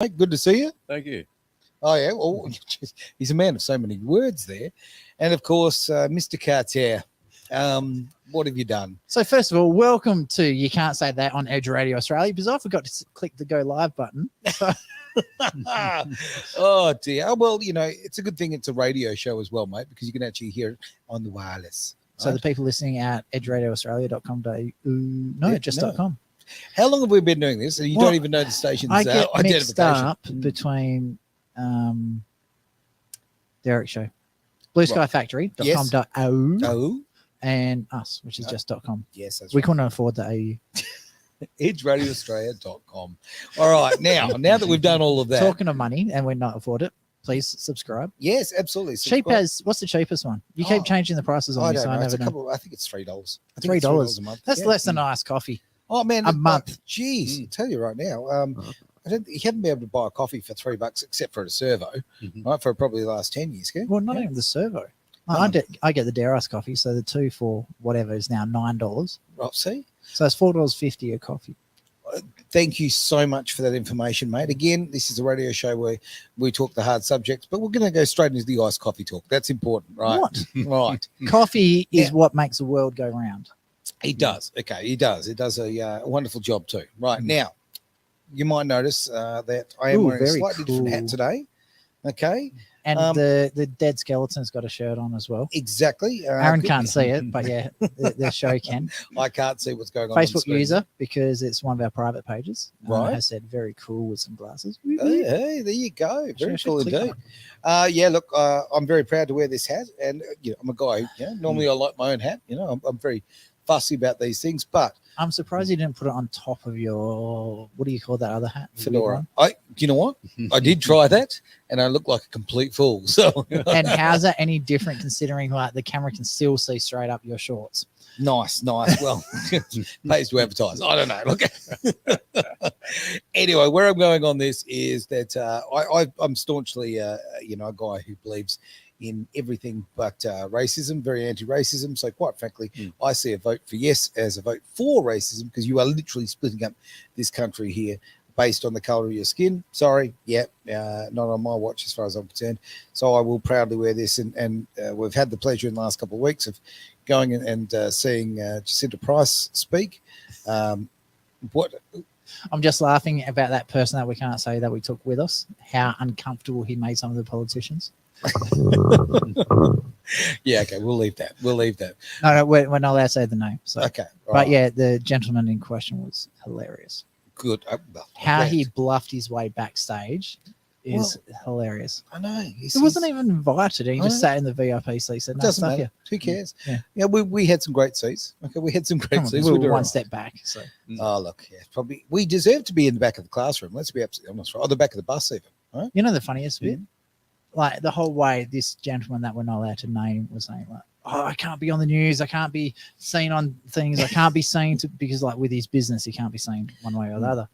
Mate, good to see you. Thank you. Oh, yeah. Well, he's a man of so many words there. And, of course, Mr. Cant. What have you done? So, first of all, welcome to You Can't Say That on Edge Radio Australia, because I forgot to click the go live button. So, Oh, dear. Oh, well, you know, it's a good thing it's a radio show as well, mate, because you can actually hear it on the wireless. so the people listening at edgeradioaustralia.com.au, no, Yeah, just no. .com. How long have we been doing this? You Well, don't even know the station's I get mixed identification. up between Derek's show, blueskyfactory.com.au Oh, and us, which is No. just .com. yes, that's We right. couldn't afford the AU. EdgeRadioAustralia.com. All right. Now that we've done all of that. Talking of money and we're not afford it, please subscribe. Yes, absolutely. Cheap Subscribe. as what's the cheapest one? You keep Oh, changing the prices I on me, don't so know. I It's never a know. couple. I think it's $3. I think it's $3. a month. That's Yeah. less than an iced coffee. Oh man, a it's month. Like, geez, I tell you right now, I don't. You haven't been able to buy a coffee for $3 except for a servo, right? For probably the last 10 years. Okay? Well, not Yeah. even the servo. No. I get the Dare Ice coffee, so the two for whatever is now $9. Right, see, So it's $4.50 a coffee. thank you so much for that information, mate. Again, this is a radio show where we talk the hard subjects, but we're going to go straight into the iced coffee talk. That's important, right? What? Right. Coffee is Yeah. what makes the world go round. He does. Okay, he does. It does a wonderful job too. Right now, you might notice that I am Ooh, wearing a very slightly different hat cool. today. Okay, And the dead skeleton's got a shirt on as well. exactly. Aaron good- can't see it, but yeah, the show can. I can't see what's going on. the Facebook screen. user, because it's one of our private pages, Right. has said very cool with some glasses. Hey, there you go. Very Should cool click indeed. on Yeah, look, I'm very proud to wear this hat, and you know, I'm a guy. Normally I like my own hat. You know, I'm very fussy about these things, but I'm surprised you didn't put it on top of your, what do you call that other hat? The weird fedora. You know what? I did try that, and I look like a complete fool. So one. And how's that any different considering like the camera can still see straight up your shorts? nice. Well, pays to advertise. I don't know. Look. Anyway, where I'm going on this is that I'm staunchly, a guy who believes in everything but racism, very anti-racism. So quite frankly, I see a vote for yes as a vote for racism, because you are literally splitting up this country here based on the color of your skin. Sorry, not on my watch as far as I'm concerned. So I will proudly wear this, and we've had the pleasure in the last couple of weeks of going and seeing Jacinta Price speak. What I'm just laughing about that person that we can't say that we took with us, how uncomfortable he made some of the politicians. Yeah, okay, we'll leave that. No, we're not allowed to say the name. So. Okay, But right, yeah, the gentleman in question was hilarious. good. How glad. he bluffed his way backstage is hilarious. I know. He wasn't even invited. He I just know. sat in the VIP seat. Said, It "No, doesn't stuff matter. here." Who cares? Yeah. We had some great seats. Okay, we had some great seats. We We're were doing one all right. step back. So Oh, look, yeah, probably we deserve to be in the back of the classroom. Let's be absolutely honest, right? Or the back of the bus, even. Right? you know the funniest bit, Mm-hmm. like the whole way this gentleman that we're not allowed to name was saying like, "Oh, I can't be on the news. I can't be seen on things. I can't be seen to," because like with his business, he can't be seen one way or the other.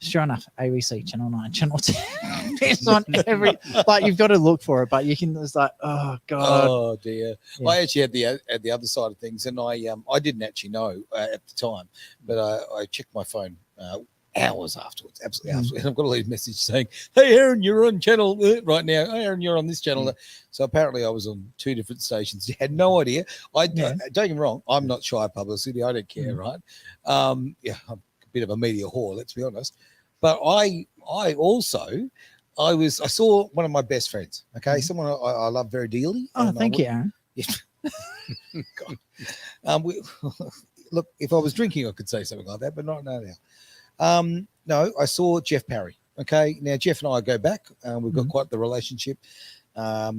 Sure enough, ABC, Channel 9, Channel 10, it's on every, like you've got to look for it, but you can, it's like, oh God. Oh dear. Yeah. I actually had the other side of things, and I didn't actually know at the time, but I checked my phone hours afterwards. Absolutely, afterwards. And I've got a little message saying, "Hey Aaron, you're on channel right now. Hey Aaron, you're on this channel." So apparently, I was on two different stations. You had no idea. Yeah. Don't get me wrong. I'm not shy of publicity. I don't care, right? Yeah, I'm a bit of a media whore. Let's be honest. But I saw one of my best friends. Okay, someone I love very dearly. Oh, and I thank would- you, Aaron. God. Look, if I was drinking, I could say something like that, but not now. No, I saw Jeff Parry. Okay, now Jeff and I go back. We've got quite the relationship. I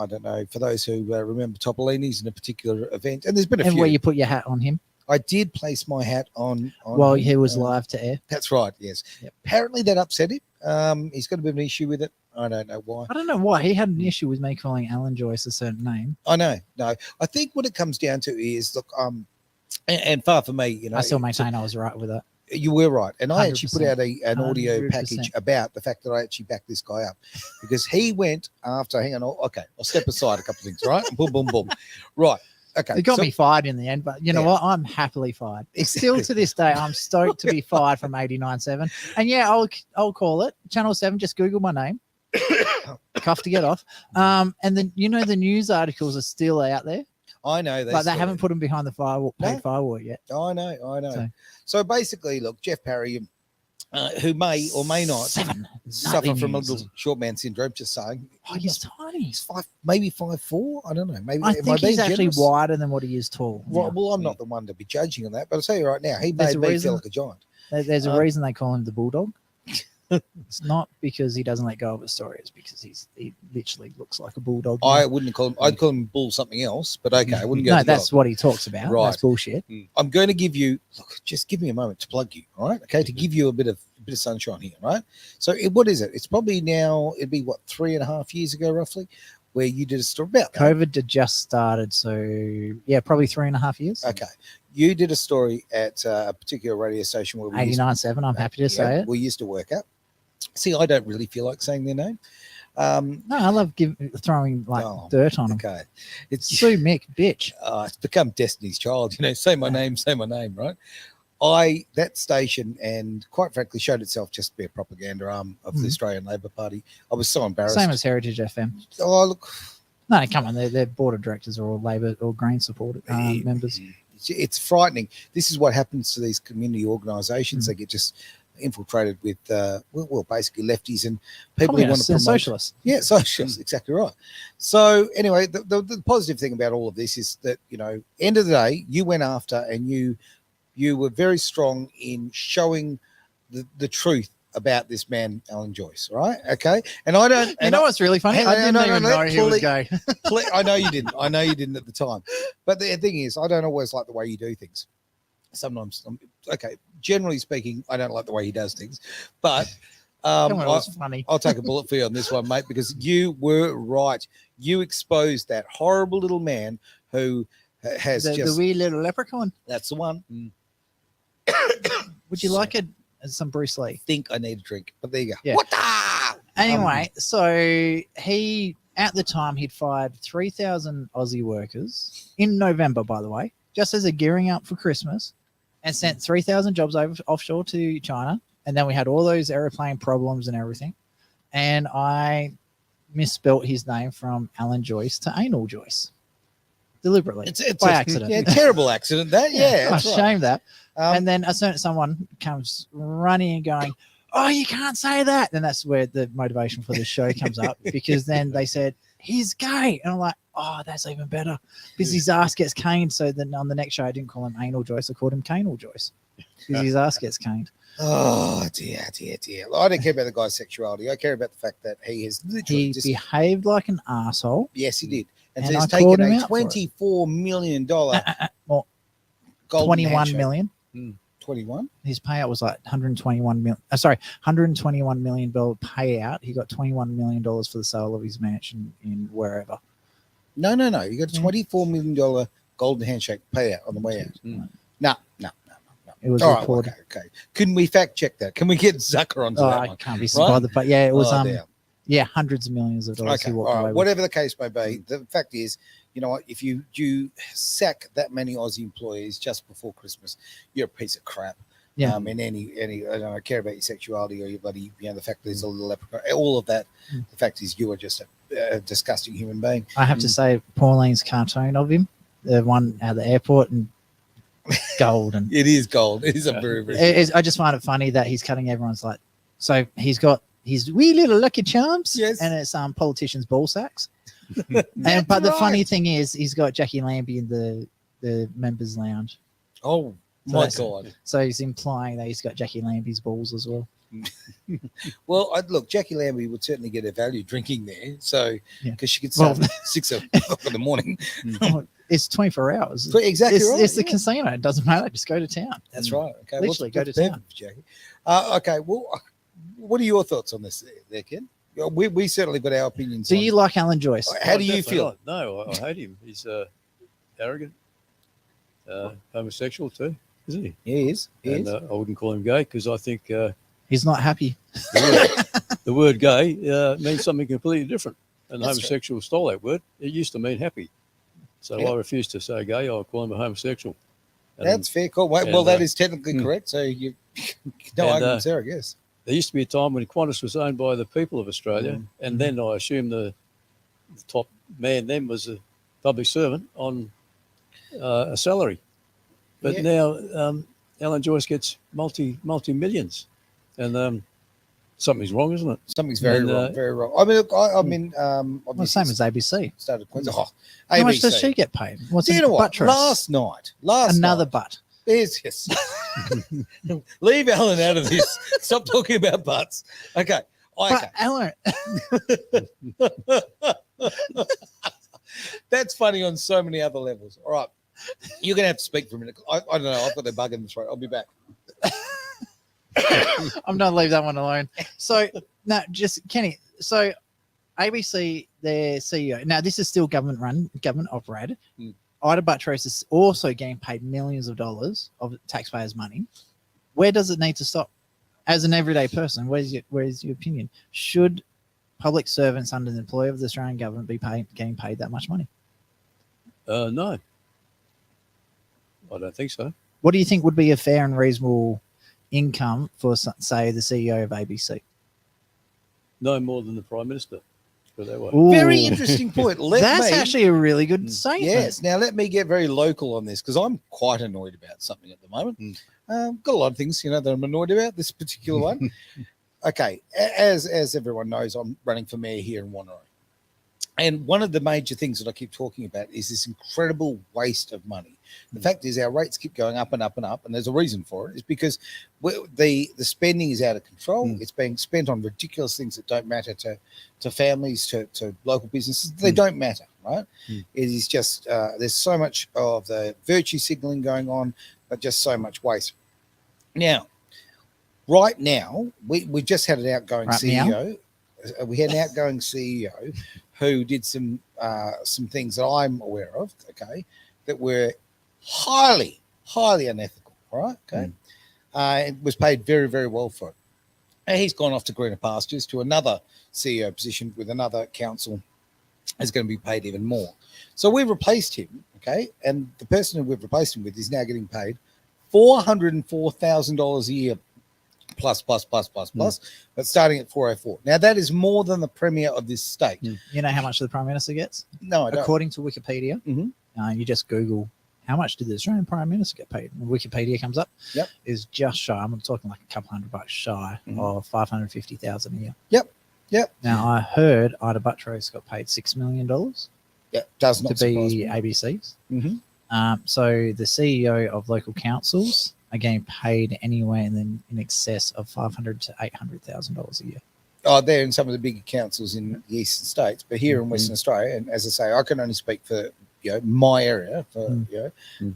don't know, for those who remember Topolini's in a particular event, and there's been a And few. where you put your hat on him I did place my hat on while him, he was live to air. That's right. Yes. Yep. Apparently that upset him. He's got a bit of an issue with it. I don't know why. I don't know why he had an issue with me calling Alan Joyce a certain name. I know. No, I think what it comes down to is, look, and far from me, you know, I still maintain I was right with it. you were right. And I actually put 100%. out an audio 100%. package about the fact that I actually backed this guy up, because he went after, hang on, okay, I'll step aside a couple of things, right? Boom, boom, boom. Right. Okay. It got so- me fired in the end, but you know Yeah. what? I'm happily fired. Still to this day, I'm stoked to be fired from 89.7. And yeah, I'll call it Channel 7. Just Google my name. Cuff to get off. And then the news articles are still out there, I know but they haven't put them behind the firewall, paid firewall yet. I know. So basically, look, Jeff Parry, who may or may not suffer from a little short man syndrome. Just saying, Oh, he's tiny. he's maybe 5'4". I don't know. Maybe I am think being he's actually generous? wider than what he is tall. Well, I'm not the one to be judging on that, but I'll tell you right now, he There's made a me reason- feel like a giant. There's a reason they call him the Bulldog. It's not because he doesn't let go of a story. It's because he literally looks like a bulldog. I wouldn't call him. I'd call him bull something else, but okay, I wouldn't go. No, to that's dog. what he talks about. Right. That's bullshit. I'm going to give you. Look, just give me a moment to plug you. All right, okay, to give you a bit of sunshine here. Right. So what is it? It's probably now. It'd be what 3.5 years ago, roughly, where you did a story about that. COVID had just started, so yeah, probably 3.5 years. Okay, you did a story at a particular radio station where we 89.7. I'm happy to say it. We used to work at. See, I don't really feel like saying their name. No, I love throwing dirt on him. Okay, it's Sue Mick, bitch. it's become Destiny's Child. Say my name, right? That station, and quite frankly, showed itself just to be a propaganda arm of the Australian Labor Party. I was so embarrassed. Same as Heritage FM. Oh, look. No, come on. Their board of directors are all Labor or Green supported members. It's frightening. This is what happens to these community organisations. They get just infiltrated with, basically lefties and people who want to promote socialists. Yeah, socialists, exactly right. So anyway, the positive thing about all of this is that, end of the day, you went after and you were very strong in showing the truth about this man, Alan Joyce, right? Okay. And I don't... You know what's really funny? I didn't even know he was gay. I know you didn't. I know you didn't at the time. But the thing is, I don't always like the way you do things. Sometimes, generally speaking, I don't like the way he does things. But funny. I'll take a bullet for you on this one, mate, because you were right. You exposed that horrible little man who has the wee little leprechaun. That's the one. Would you like some Bruce Lee? Think I need a drink, but there you go. Yeah. What the? Anyway, so he at the time he'd fired 3,000 Aussie workers in November, by the way, just as a gearing up for Christmas, and sent 3,000 jobs over offshore to China. And then we had all those airplane problems and everything. And I misspelt his name from Alan Joyce to Anal Joyce. Deliberately. It's by accident. Yeah, terrible accident that. Yeah. I shame that. Um, And then someone comes running and going, oh, you can't say that. And that's where the motivation for the show comes up, because then they said, he's gay. And I'm like, oh, that's even better, because his ass gets caned. So then on the next show, I didn't call him Anal Joyce. I called him Canal Joyce, because his ass gets caned. Oh, dear. I don't care about the guy's sexuality. I care about the fact that he has literally behaved like an asshole. Yes, he did. And And so he's I called taken him a out for it. $24 million Well, golden 21 handshake. million. 21? His payout was like 121 million. $121 million payout. He got $21 million for the sale of his mansion in wherever. No. You got a $24 million golden handshake payout on the way out. No. It was All reported. right, okay. Couldn't we fact check that? Can we get Zucker onto that I one? can't be bothered. But yeah, it was dear. hundreds of millions of dollars. Okay, He all walked away right. with. Whatever the case may be, the fact is, you know what? If you sack that many Aussie employees just before Christmas, you're a piece of crap. Yeah. In any, I don't care about your sexuality or your bloody, the fact that there's a little leprechaun, all of that. The fact is, you are just a disgusting human being. I have to say, Pauline's cartoon of him, the one at the airport, and gold. And It is gold. It is a very, very. I just find it funny that he's cutting everyone's like. So he's got his wee little Lucky Charms, Yes. and it's politicians' ball sacks. But the right. funny thing is, he's got Jackie Lambie in the members' lounge. Oh So my that's- God. So he's implying that he's got Jackie Lambie's balls as well. Well, look, Jackie Lambie would certainly get a value drinking there. So, Yeah. because she could start at 6 o'clock in the morning. It's 24 hours. Exactly right. It's the yeah. casino. It doesn't matter. Just go to town. That's right. Okay. Literally go to that's town. perfect, Jackie. Okay. Well, what are your thoughts on this there, Ken? We certainly got our opinions. Do on- you like Alan Joyce? How do you Definitely feel? not. No, I hate him. He's arrogant, homosexual too, isn't he? He is. He And is. I wouldn't call him gay because I think He's not happy. the word gay means something completely different. And That's homosexual stole that word. It used to mean happy. So Yeah. I refuse to say gay. I'll call him a homosexual. And That's fair call. Well, and, that is technically mm. correct. So you no And, arguments there, I guess. there used to be a time when Qantas was owned by the people of Australia, and then I assume the top man then was a public servant on a salary. But Yeah. now Alan Joyce gets multi-millions, and something's wrong, isn't it? Something's very And, wrong. Very wrong. I mean, look, I mean, Well, obviously same as ABC. started Queensland. Oh, How much ABC. does she get paid? What's Do you a know butt what? dress? Last Another night, butt. There's yes. Leave Alan out of this. Stop talking about butts. Okay. But Alan, That's funny on so many other levels. All right. You're gonna have to speak for a minute. I don't know. I've got a bug in the throat. I'll be back. I'm not leave that one alone. So no, just Kenny. So ABC, their CEO. Now this is still government run, government operated. Mm. Ida Buttrose is also getting paid millions of dollars of taxpayers' money. Where does it need to stop? As an everyday person, where's your opinion? Should public servants under the employ of the Australian government be getting paid that much money? No, I don't think so. What do you think would be a fair and reasonable income for, say, the CEO of ABC? No more than the Prime Minister. Put it that way. Ooh, Very interesting point. That's actually a really good statement. Yes. Now let me get very local on this because I'm quite annoyed about something at the moment. Got a lot of things, that I'm annoyed about. This particular one. Okay, as everyone knows, I'm running for mayor here in Wanneroo. And one of the major things that I keep talking about is this incredible waste of money. The fact is our rates keep going up and up and up, and there's a reason for it. It's because the spending is out of control. It's being spent on ridiculous things that don't matter to families, to local businesses. They don't matter, right? It is just there's so much of the virtue signaling going on, but just so much waste. Now, right now, we just had an outgoing CEO. We had an outgoing CEO who did some things that I'm aware of, okay, that were highly unethical, all right, okay. It was paid very, very well for it. And he's gone off to greener pastures to another CEO position with another council is going to be paid even more. So we've replaced him, okay, and the person who we've replaced him with is now getting paid $404,000 a year plus, but starting at 404. Now that is more than the premier of this state. You know how much the Prime Minister gets? No, I don't. According to Wikipedia, you just Google how much did the Australian Prime Minister get paid? And Wikipedia comes up. Yep. Is just shy. I'm talking like a couple $100 shy of $550,000 a year. Yep. Now I heard Ida Buttrose got paid $6 million. Yeah, does not to be surprise me. ABC's. Mm-hmm. So the CEO of local councils are getting paid anywhere in excess of $500,000 to $800,000 a year. Oh, they're in some of the bigger councils in the eastern states, but here in Western Australia, and as I say, I can only speak for my area, for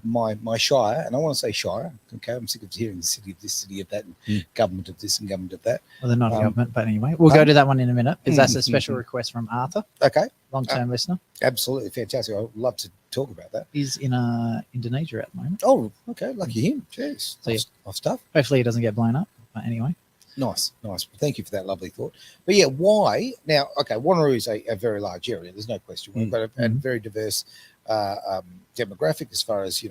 my shire, and I want to say shire. Okay, I'm sick of hearing the city of this, city of that, and government of this and government of that. Well, they're not a government, but anyway, we'll go to that one in a minute because that's a special request from Arthur. Okay, long-term listener. Absolutely fantastic. I'd love to talk about that. He's in Indonesia at the moment. Oh, okay, lucky him. Jeez, So, off stuff. Hopefully, he doesn't get blown up. But anyway. Nice. Thank you for that lovely thought. But yeah, why now? Okay, Wanneroo is a very large area. There's no question. We've got a very diverse demographic as far as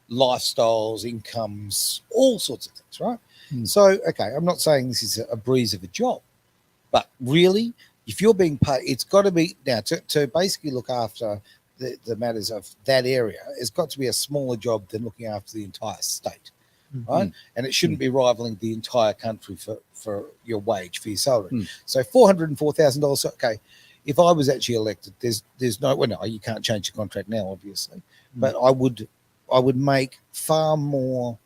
lifestyles, incomes, all sorts of things, right? So, okay, I'm not saying this is a breeze of a job, but really, if you're being paid, it's got to be now to basically look after the matters of that area. It's got to be a smaller job than looking after the entire state. Right, and it shouldn't be rivaling the entire country for your wage, for your salary. So $404,000. Okay, if I was actually elected, there's no you can't change the contract now, obviously, but I would make far more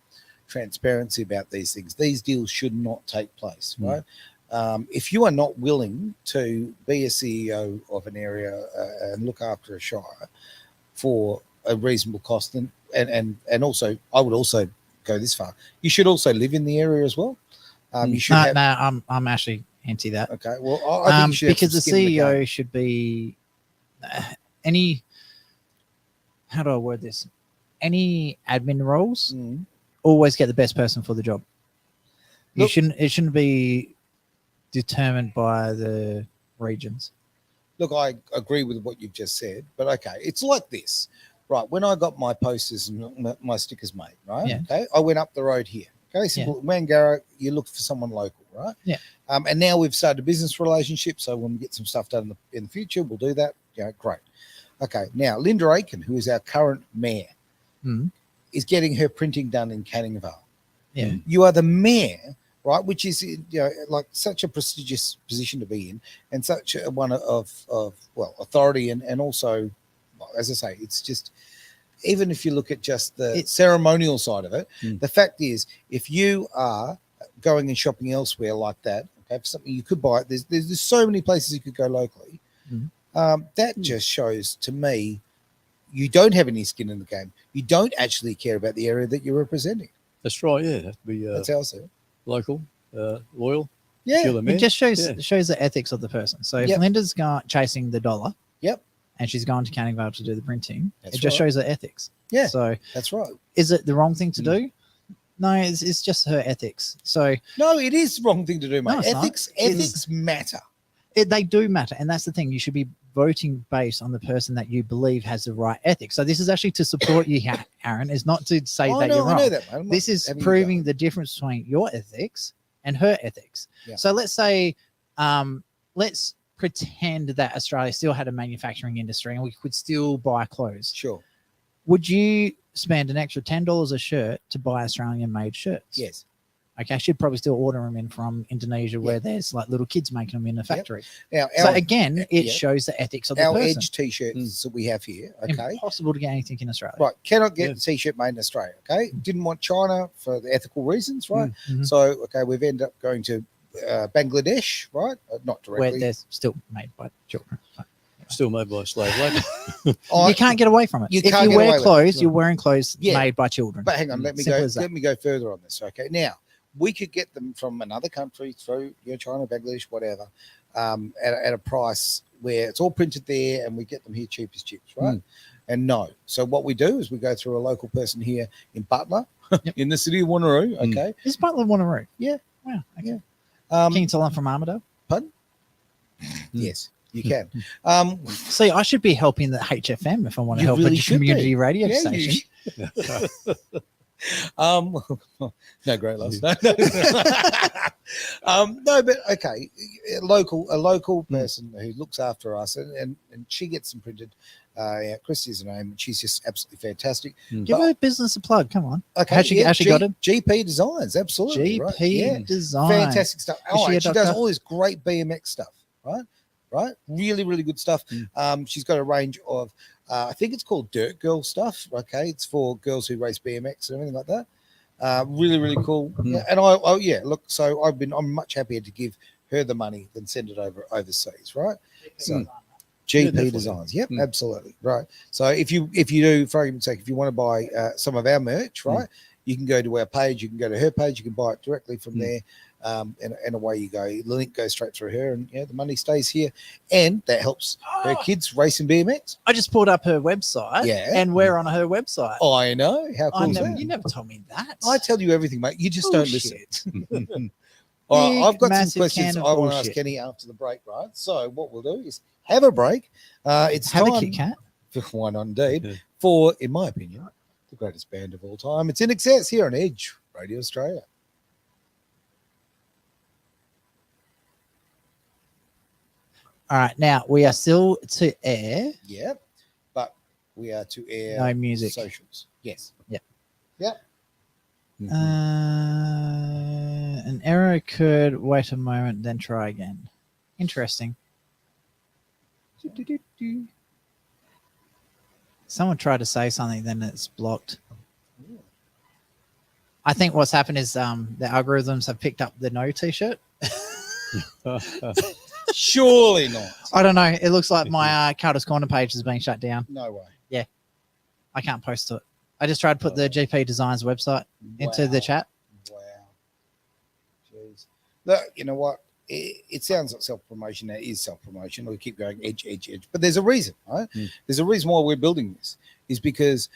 transparency about these things. These deals should not take place, right? If you are not willing to be a CEO of an area and look after a shire for a reasonable cost, and also I would also go this far. You should also live in the area as well. You should I'm actually anti that. Okay, well, I think you should have because the some skin in CEO game. should be how do I word this? Any admin roles always get the best person for the job. It shouldn't be determined by the regions. Look, I agree with what you've just said, but okay, it's like this. Right, when I got my posters and my stickers made, right? Yeah. Okay, I went up the road here. Okay, simple. Wangara, you look for someone local, right? Yeah. And now we've started a business relationship, so when we get some stuff done in the future, we'll do that. Yeah, great. Okay, now Linda Aiken, who is our current mayor, is getting her printing done in Canning Vale. Yeah. You are the mayor, right? Which is like such a prestigious position to be in, and such a one of authority and also, as I say, it's just, even if you look at just the ceremonial side of it, the fact is, if you are going and shopping elsewhere like that, okay, for something you could buy, there's so many places you could go locally. That just shows to me you don't have any skin in the game. You don't actually care about the area that you're representing. That's right. Yeah, have to be That's how I see it. local, loyal. Yeah, Feel the man. It just shows the ethics of the person. So if Linda's chasing the dollar, and she's gone to Canning Vale to do the printing, it just shows her ethics. Yeah, so that's right. Is it the wrong thing to do? No, it's just her ethics. So no, it is the wrong thing to do, mate. No, ethics matter. They do matter, and that's the thing. You should be voting based on the person that you believe has the right ethics. So this is actually to support you, Aaron. Is not to say that you're wrong. I know that, man. This is proving the difference between your ethics and her ethics. Yeah. So let's say, let's pretend that Australia still had a manufacturing industry and we could still buy clothes. Sure. Would you spend an extra $10 a shirt to buy Australian-made shirts? Yes. Okay, I should probably still order them in from Indonesia, where there's like little kids making them in a factory. Now, so again, it shows the ethics of the person. Our Edge T-shirts that we have here, okay? Impossible to get anything in Australia. Right, cannot get a T-shirt made in Australia, okay? Didn't want China for the ethical reasons, right? So, okay, we've ended up going to Bangladesh, right? Not directly. Where they're still made by children. Still made by slave labor. You can't get away from it. If you wear clothes, you're wearing clothes made by children. But hang on, let me go further on this, okay? Now, we could get them from another country through China, Bangladesh, whatever, at a price where it's all printed there, and we get them here cheap as chips, right? And no. So what we do is we go through a local person here in Butler, in the city of Wanneroo, okay? Is Butler Wanneroo? Yeah. Wow. Okay. Yeah. Can you tell I'm from Armidale? Pardon? Yes, you can. See, I should be helping the HFM if I want to help a community radio station. No, great loss. No, but okay, a local person who looks after us, and she gets them printed. Christy is her name, and she's just absolutely fantastic. Give her business a plug. Come on. Okay, has she got it? GP Designs, absolutely. GP Designs, fantastic stuff. She does all this great BMX stuff, right? Really, really good stuff. She's got a range of, I think it's called Dirt Girl stuff. Okay, it's for girls who race BMX and everything like that. Really, really cool. Yeah, and look. So I'm much happier to give her the money than send it overseas, right? So GP Designs, yep, absolutely, right. So if you do, for argument's sake, if you want to buy some of our merch, right, you can go to our page, you can go to her page, you can buy it directly from there. And away you go. The link goes straight through her, and the money stays here, and that helps her kids racing BMX. I just pulled up her website, and we're on her website. Oh, I know. How cool is that? You never told me that. I tell you everything, mate. You just don't listen. All right, I've got some questions I want to ask Kenny after the break, right? So what we'll do is have a break. It's have time. A Kit Kat. Why not, indeed? For, in my opinion, the greatest band of all time. It's In Excess here on Edge Radio Australia. All right, now we are still to air. Yep, but we are to air no music socials. Yes. Yep. An error occurred. Wait a moment, then try again. Interesting. Someone tried to say something, then it's blocked. I think what's happened is the algorithms have picked up the no t-shirt. Surely not. I don't know. It looks like my Carter's Corner page is being shut down. No way. Yeah. I can't post to it. I just tried to put the GP Designs website into the chat. Wow. Jeez. Look, you know what? It sounds like self-promotion. It is self-promotion. We keep going edge. But there's a reason, right? There's a reason why we're building this. Is because,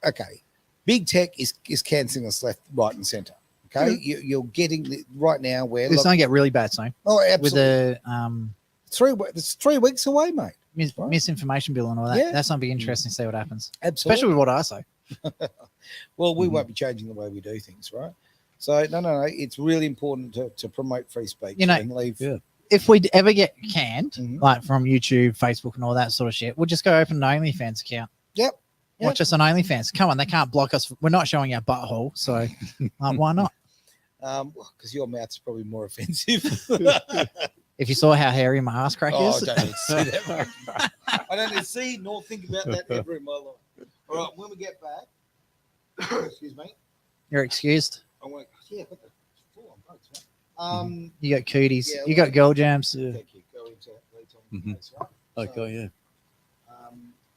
okay, big tech is cancelling us left, right, and centre. Okay, you're getting right now where it's going to get really bad soon. Oh, absolutely. With the it's 3 weeks away, mate. misinformation bill and all that. Yeah. That's going to be interesting to see what happens, Absolutely. especially with what I say. Well, we won't be changing the way we do things, right? So no. It's really important to promote free speech and leave. Yeah. If we ever get canned, Mhm. like from YouTube, Facebook, and all that sort of shit, we'll just go open an OnlyFans account. Yep. Watch us on OnlyFans. Come on, they can't block us. We're not showing our butthole, so why not? Because your mouth's probably more offensive. If you saw how hairy my ass crack I is, don't need to see that. I don't need to see nor think about that ever in my life. All right, when we get back, excuse me, you're excused. I want what the full on bugs, right? You got cooties. Yeah, You got girl jams. Yeah. Thank you. Go into Lee Tom's place, right? Okay, yeah.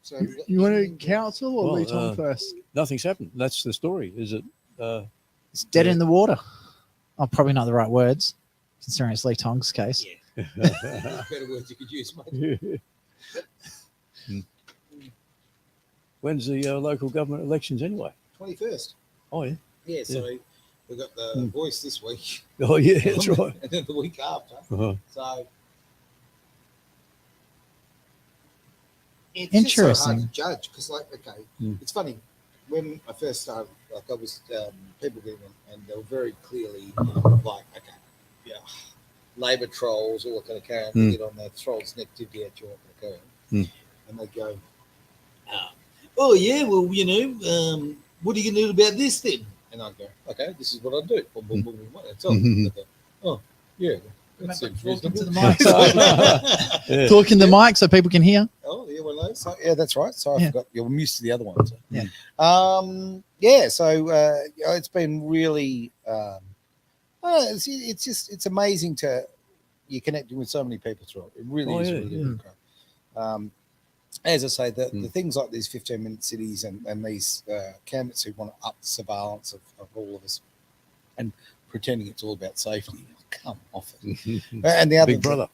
So You want to counsel or Well, Lee Tom first? Nothing's happened. That's the story. Is it? It's dead yeah. in the water. Oh, probably not the right words, considering it's Lee Tong's case. Yeah. Better words you could use, mate. When's the local government elections anyway? 21st. Oh, yeah. Yeah, so we've got the voice this week. Oh, yeah, that's right. And then the week after. Uh-huh. So it's Interesting. just so hard to judge because, like, okay, it's funny. When I first started, like, I was people getting and they were very clearly like, okay, yeah, Labor trolls, all that kind of carry on. They get on that trolls negativity at you, all that kind of carry on. And they go, oh yeah, well, you know, what are you going to do about this then? And I go, okay, this is what I do. Boom, boom, boom, boom. That's all. They go, oh yeah. That seems Talking to reasonable. the mic, Yeah. talking the mic so people can hear. Oh, yeah, well, no, so, yeah, that's right. So I forgot you're used to the other ones. Yeah. So it's been really, it's amazing you're connecting with so many people through it. It really is really good. As I say, the things like these 15-minute cities and these candidates who want to up the surveillance of all of us and pretending it's all about safety. Come off it. And the other Big brother.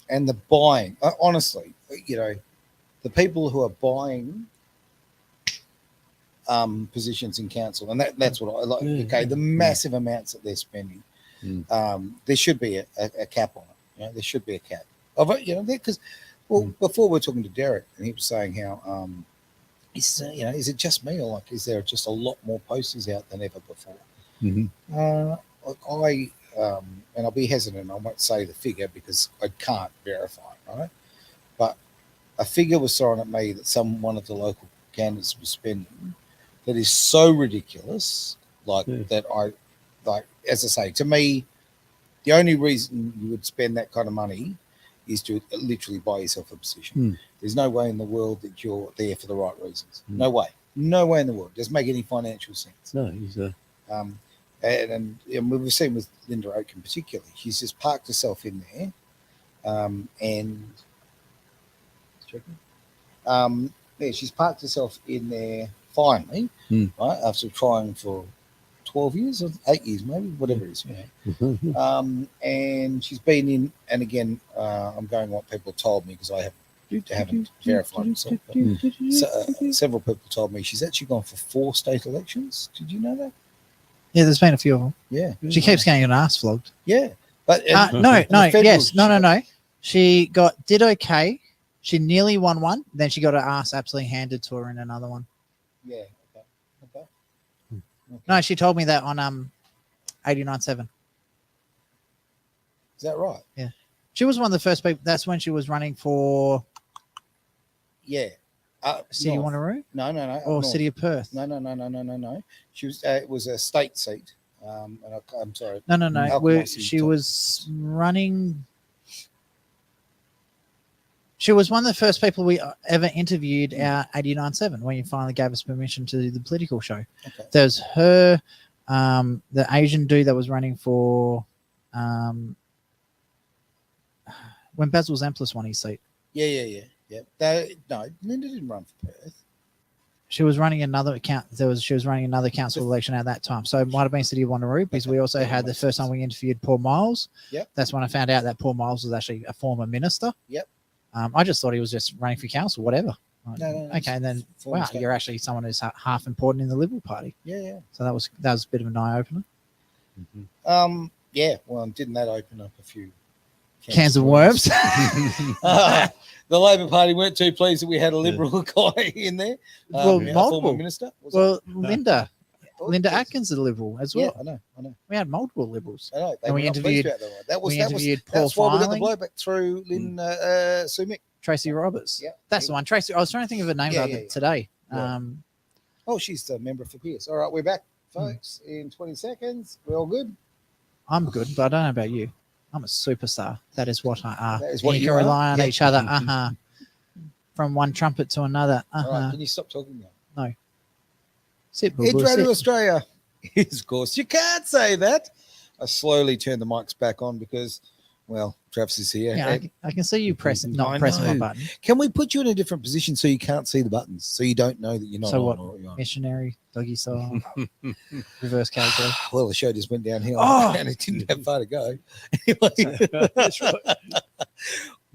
And the buying. Honestly, you know, the people who are buying positions in council, and that's what I like. Okay, the massive amounts that they're spending. There should be a cap on it. You know, there should be a cap of it. You know, because before we were talking to Derek, and he was saying how is it just me, or like is there just a lot more posters out than ever before? And I'll be hesitant. I won't say the figure because I can't verify it, right? But a figure was thrown at me that one of the local candidates was spending that is so ridiculous, that as I say, to me, the only reason you would spend that kind of money is to literally buy yourself a position. There's no way in the world that you're there for the right reasons. No way in the world. Doesn't make any financial sense. No, he's and we've seen with Linda Oak in particular, she's just parked herself in there, she's parked herself in there finally, right, after trying for 12 years or 8 years, maybe, whatever it is. And she's been in, and again, I'm going what people told me because I haven't verified myself. But several people told me she's actually gone for 4 state elections. Did you know that? Yeah, there's been a few of them. Yeah. She keeps getting an ass flogged. Yeah. But no. She did okay. She nearly won one. Then she got her ass absolutely handed to her in another one. Yeah. Okay. No, she told me that on 89.7. Is that right? Yeah. She was one of the first people. That's when she was running for Yeah. City of Wanneroo? No. Or City of Perth? No. She was. It was a state seat. And I'm sorry. No. She was running. She was one of the first people we ever interviewed at 89.7 when you finally gave us permission to do the political show. Okay. There's her, the Asian dude that was running for when Basil Zemplis won his seat. Yeah. No, Linda didn't run for Perth. She was running another account. She was running another council election at that time. So it might have been City of Wanneroo because we also had the first time we interviewed Paul Miles. Yep. That's when I found out that Paul Miles was actually a former minister. Yep. I just thought he was just running for council, whatever. No, okay, and then wow, you're actually someone who's half important in the Liberal Party. Yeah. So that was a bit of an eye opener. Yeah. Well, didn't that open up a few cans of worms? the Labor Party weren't too pleased that we had a Liberal guy in there. Well, a multiple. former minister. Was Well, it? Linda Oh, Linda yes. Atkins is a Liberal as Yeah, well. I know. We had multiple Liberals. I know. They And were we not pleased interviewed- about that one. That was we interviewed Paul that's why we got the Filing. blow back through Lynn Sumick. Tracy Roberts. Yeah. That's the one. Tracy. I was trying to think of her name Yeah, the other yeah. today. Yeah. Oh, she's a member for Pierce. All right, we're back, Hmm. folks. In 20 seconds, we're all good. I'm good, but I don't know about you. I'm a superstar. That is what I are. That is what you you can are. rely on Yeah. each other. From one trumpet to another. All right, can you stop talking now? Sit, boo, It's boo, Radio sit. Australia. Of course, you can't say that. I slowly turn the mics back on because, well, Travis is here. Yeah, And I can see you pressing, not I pressing my know. button. can we put you in a different position so you can't see the buttons, so you don't know that you're not So on what? or you're on? Missionary, doggy style, reverse cowboy. Well, the show just went downhill Oh! and it didn't have far to go. Anyway, That's right.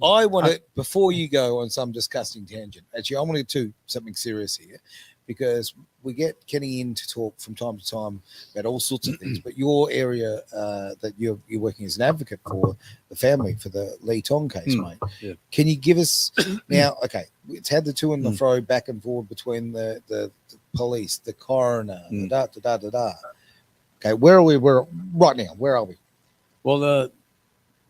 I want to, before you go on some disgusting tangent, actually, I want to do something serious here because we get Kenny in to talk from time to time about all sorts of things. But your area that you're working as an advocate for the family, for the Lee Tong case, mate. Yeah. Can you give us now? Okay, it's had the to and the fro back and forward between the police, the coroner, the da da da da da. Okay, where are we? Where right now? Where are we? Well,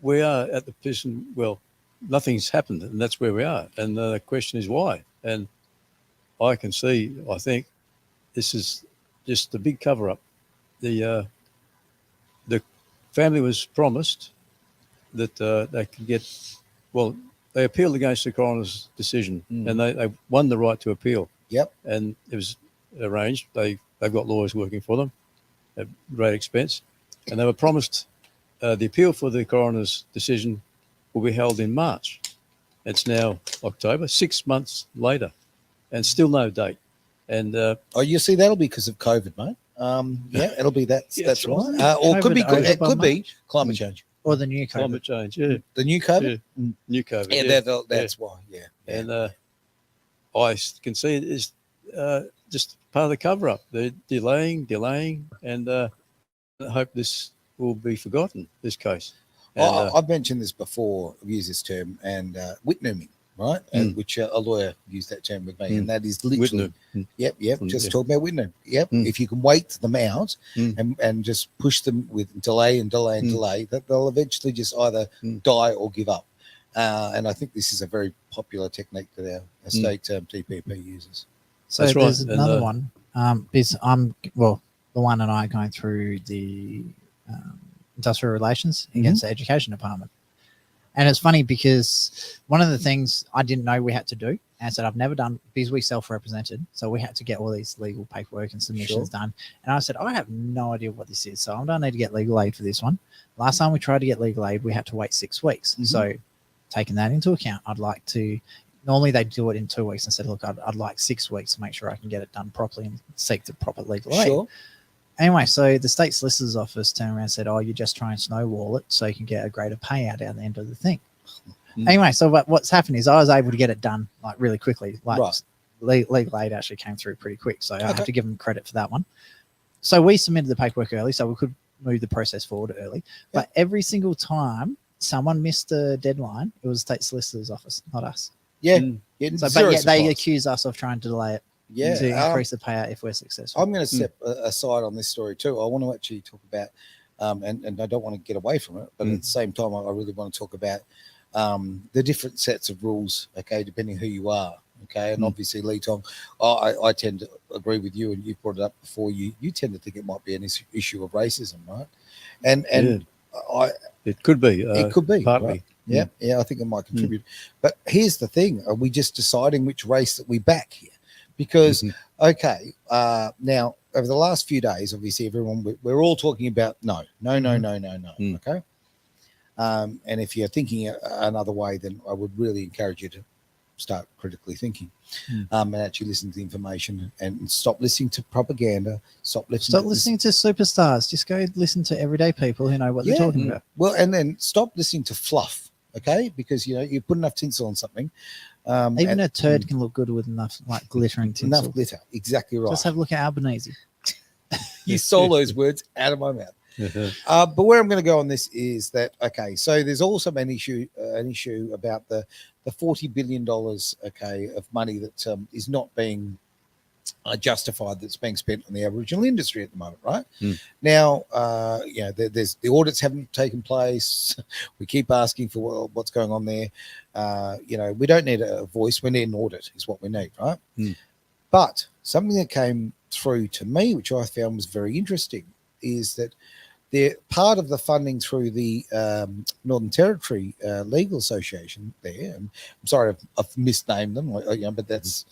we are at the position. Well, nothing's happened, and that's where we are. And the question is why. And I can see. I think this is just a big cover-up. The family was promised that they could get. Well, they appealed against the coroner's decision, and they won the right to appeal. Yep. And it was arranged. They've got lawyers working for them at great expense, and they were promised the appeal for the coroner's decision will be held in March. It's now October, 6 months later, and still no date. And Oh, you see, that'll be because of COVID, mate. Yeah, it'll be that. Yeah, that's that's right. right. Or it could be COVID it over could be March. climate change. Or the new COVID. climate change, yeah, The new COVID. new COVID. Yeah, that's why. Yeah. And I can see it is just part of the cover-up. They're delaying, and I hope this will be forgotten, this case. And, I've mentioned this before. I've used this term and witnessing, right? And which a lawyer used that term with me, and that is literally. Witness. Yep. Just Yeah. talk about witnessing. Yep. If you can wait them out and just push them with delay and delay and delay, that they'll eventually just either die or give up. And I think this is a very popular technique that our state DPP uses. So That's there's right. And, another one. Because the one and I are going through the industrial relations against the education department. And it's funny because one of the things I didn't know we had to do, and I said I've never done, because we self-represented, so we had to get all these legal paperwork and submissions done. And I said, I have no idea what this is, so I don't need to get legal aid for this one. Last time we tried to get legal aid, we had to wait 6 weeks. So taking that into account, I'd like to, normally they do it in 2 weeks. And said, look, I'd like 6 weeks to make sure I can get it done properly and seek the proper legal aid. Sure. Anyway, so the state solicitor's office turned around and said, oh, you're just trying to snowball it so you can get a greater payout at the end of the thing. Anyway, so what's happened is I was able to get it done like really quickly. Like legal aid actually came through pretty quick. So I have to give them credit for that one. So we submitted the paperwork early so we could move the process forward early. But every single time someone missed the deadline, it was the state solicitor's office, not us. Yeah. So, but yet they accuse us of trying to delay it. Yeah, To increase the payout if we're successful. I'm going to step aside on this story too. I want to actually talk about, and I don't want to get away from it, but at the same time, I really want to talk about the different sets of rules, okay, depending who you are, okay? And obviously, Lee Tong, I tend to agree with you, and you've brought it up before. You tend to think it might be an issue of racism, right? And it could be. It could be partly. Right? Yeah, I think it might contribute. But here's the thing: are we just deciding which race that we back here? Because now over the last few days, obviously we're all talking about no. Okay. And if you're thinking another way, then I would really encourage you to start critically thinking and actually listen to the information and stop listening to propaganda. Stop listening to superstars. Just go listen to everyday people who know what they're talking about. Well, and then stop listening to fluff. Okay, because you put enough tinsel on something. Even a turd can look good with enough like glittering tinsel. Enough glitter, exactly right. Just have a look at Albanese. You stole those words out of my mouth. But where I'm going to go on this is that, okay, so there's also an issue about the $40 billion, okay, of money that is not being justified, that's being spent on the Aboriginal industry at the moment, right? Now, there's the audits haven't taken place. We keep asking for what's going on there. We don't need a voice. We need an audit is what we need, right? But something that came through to me, which I found was very interesting, is that they're part of the funding through the Northern Territory Legal Association there. And I'm sorry, I've misnamed them, but that's...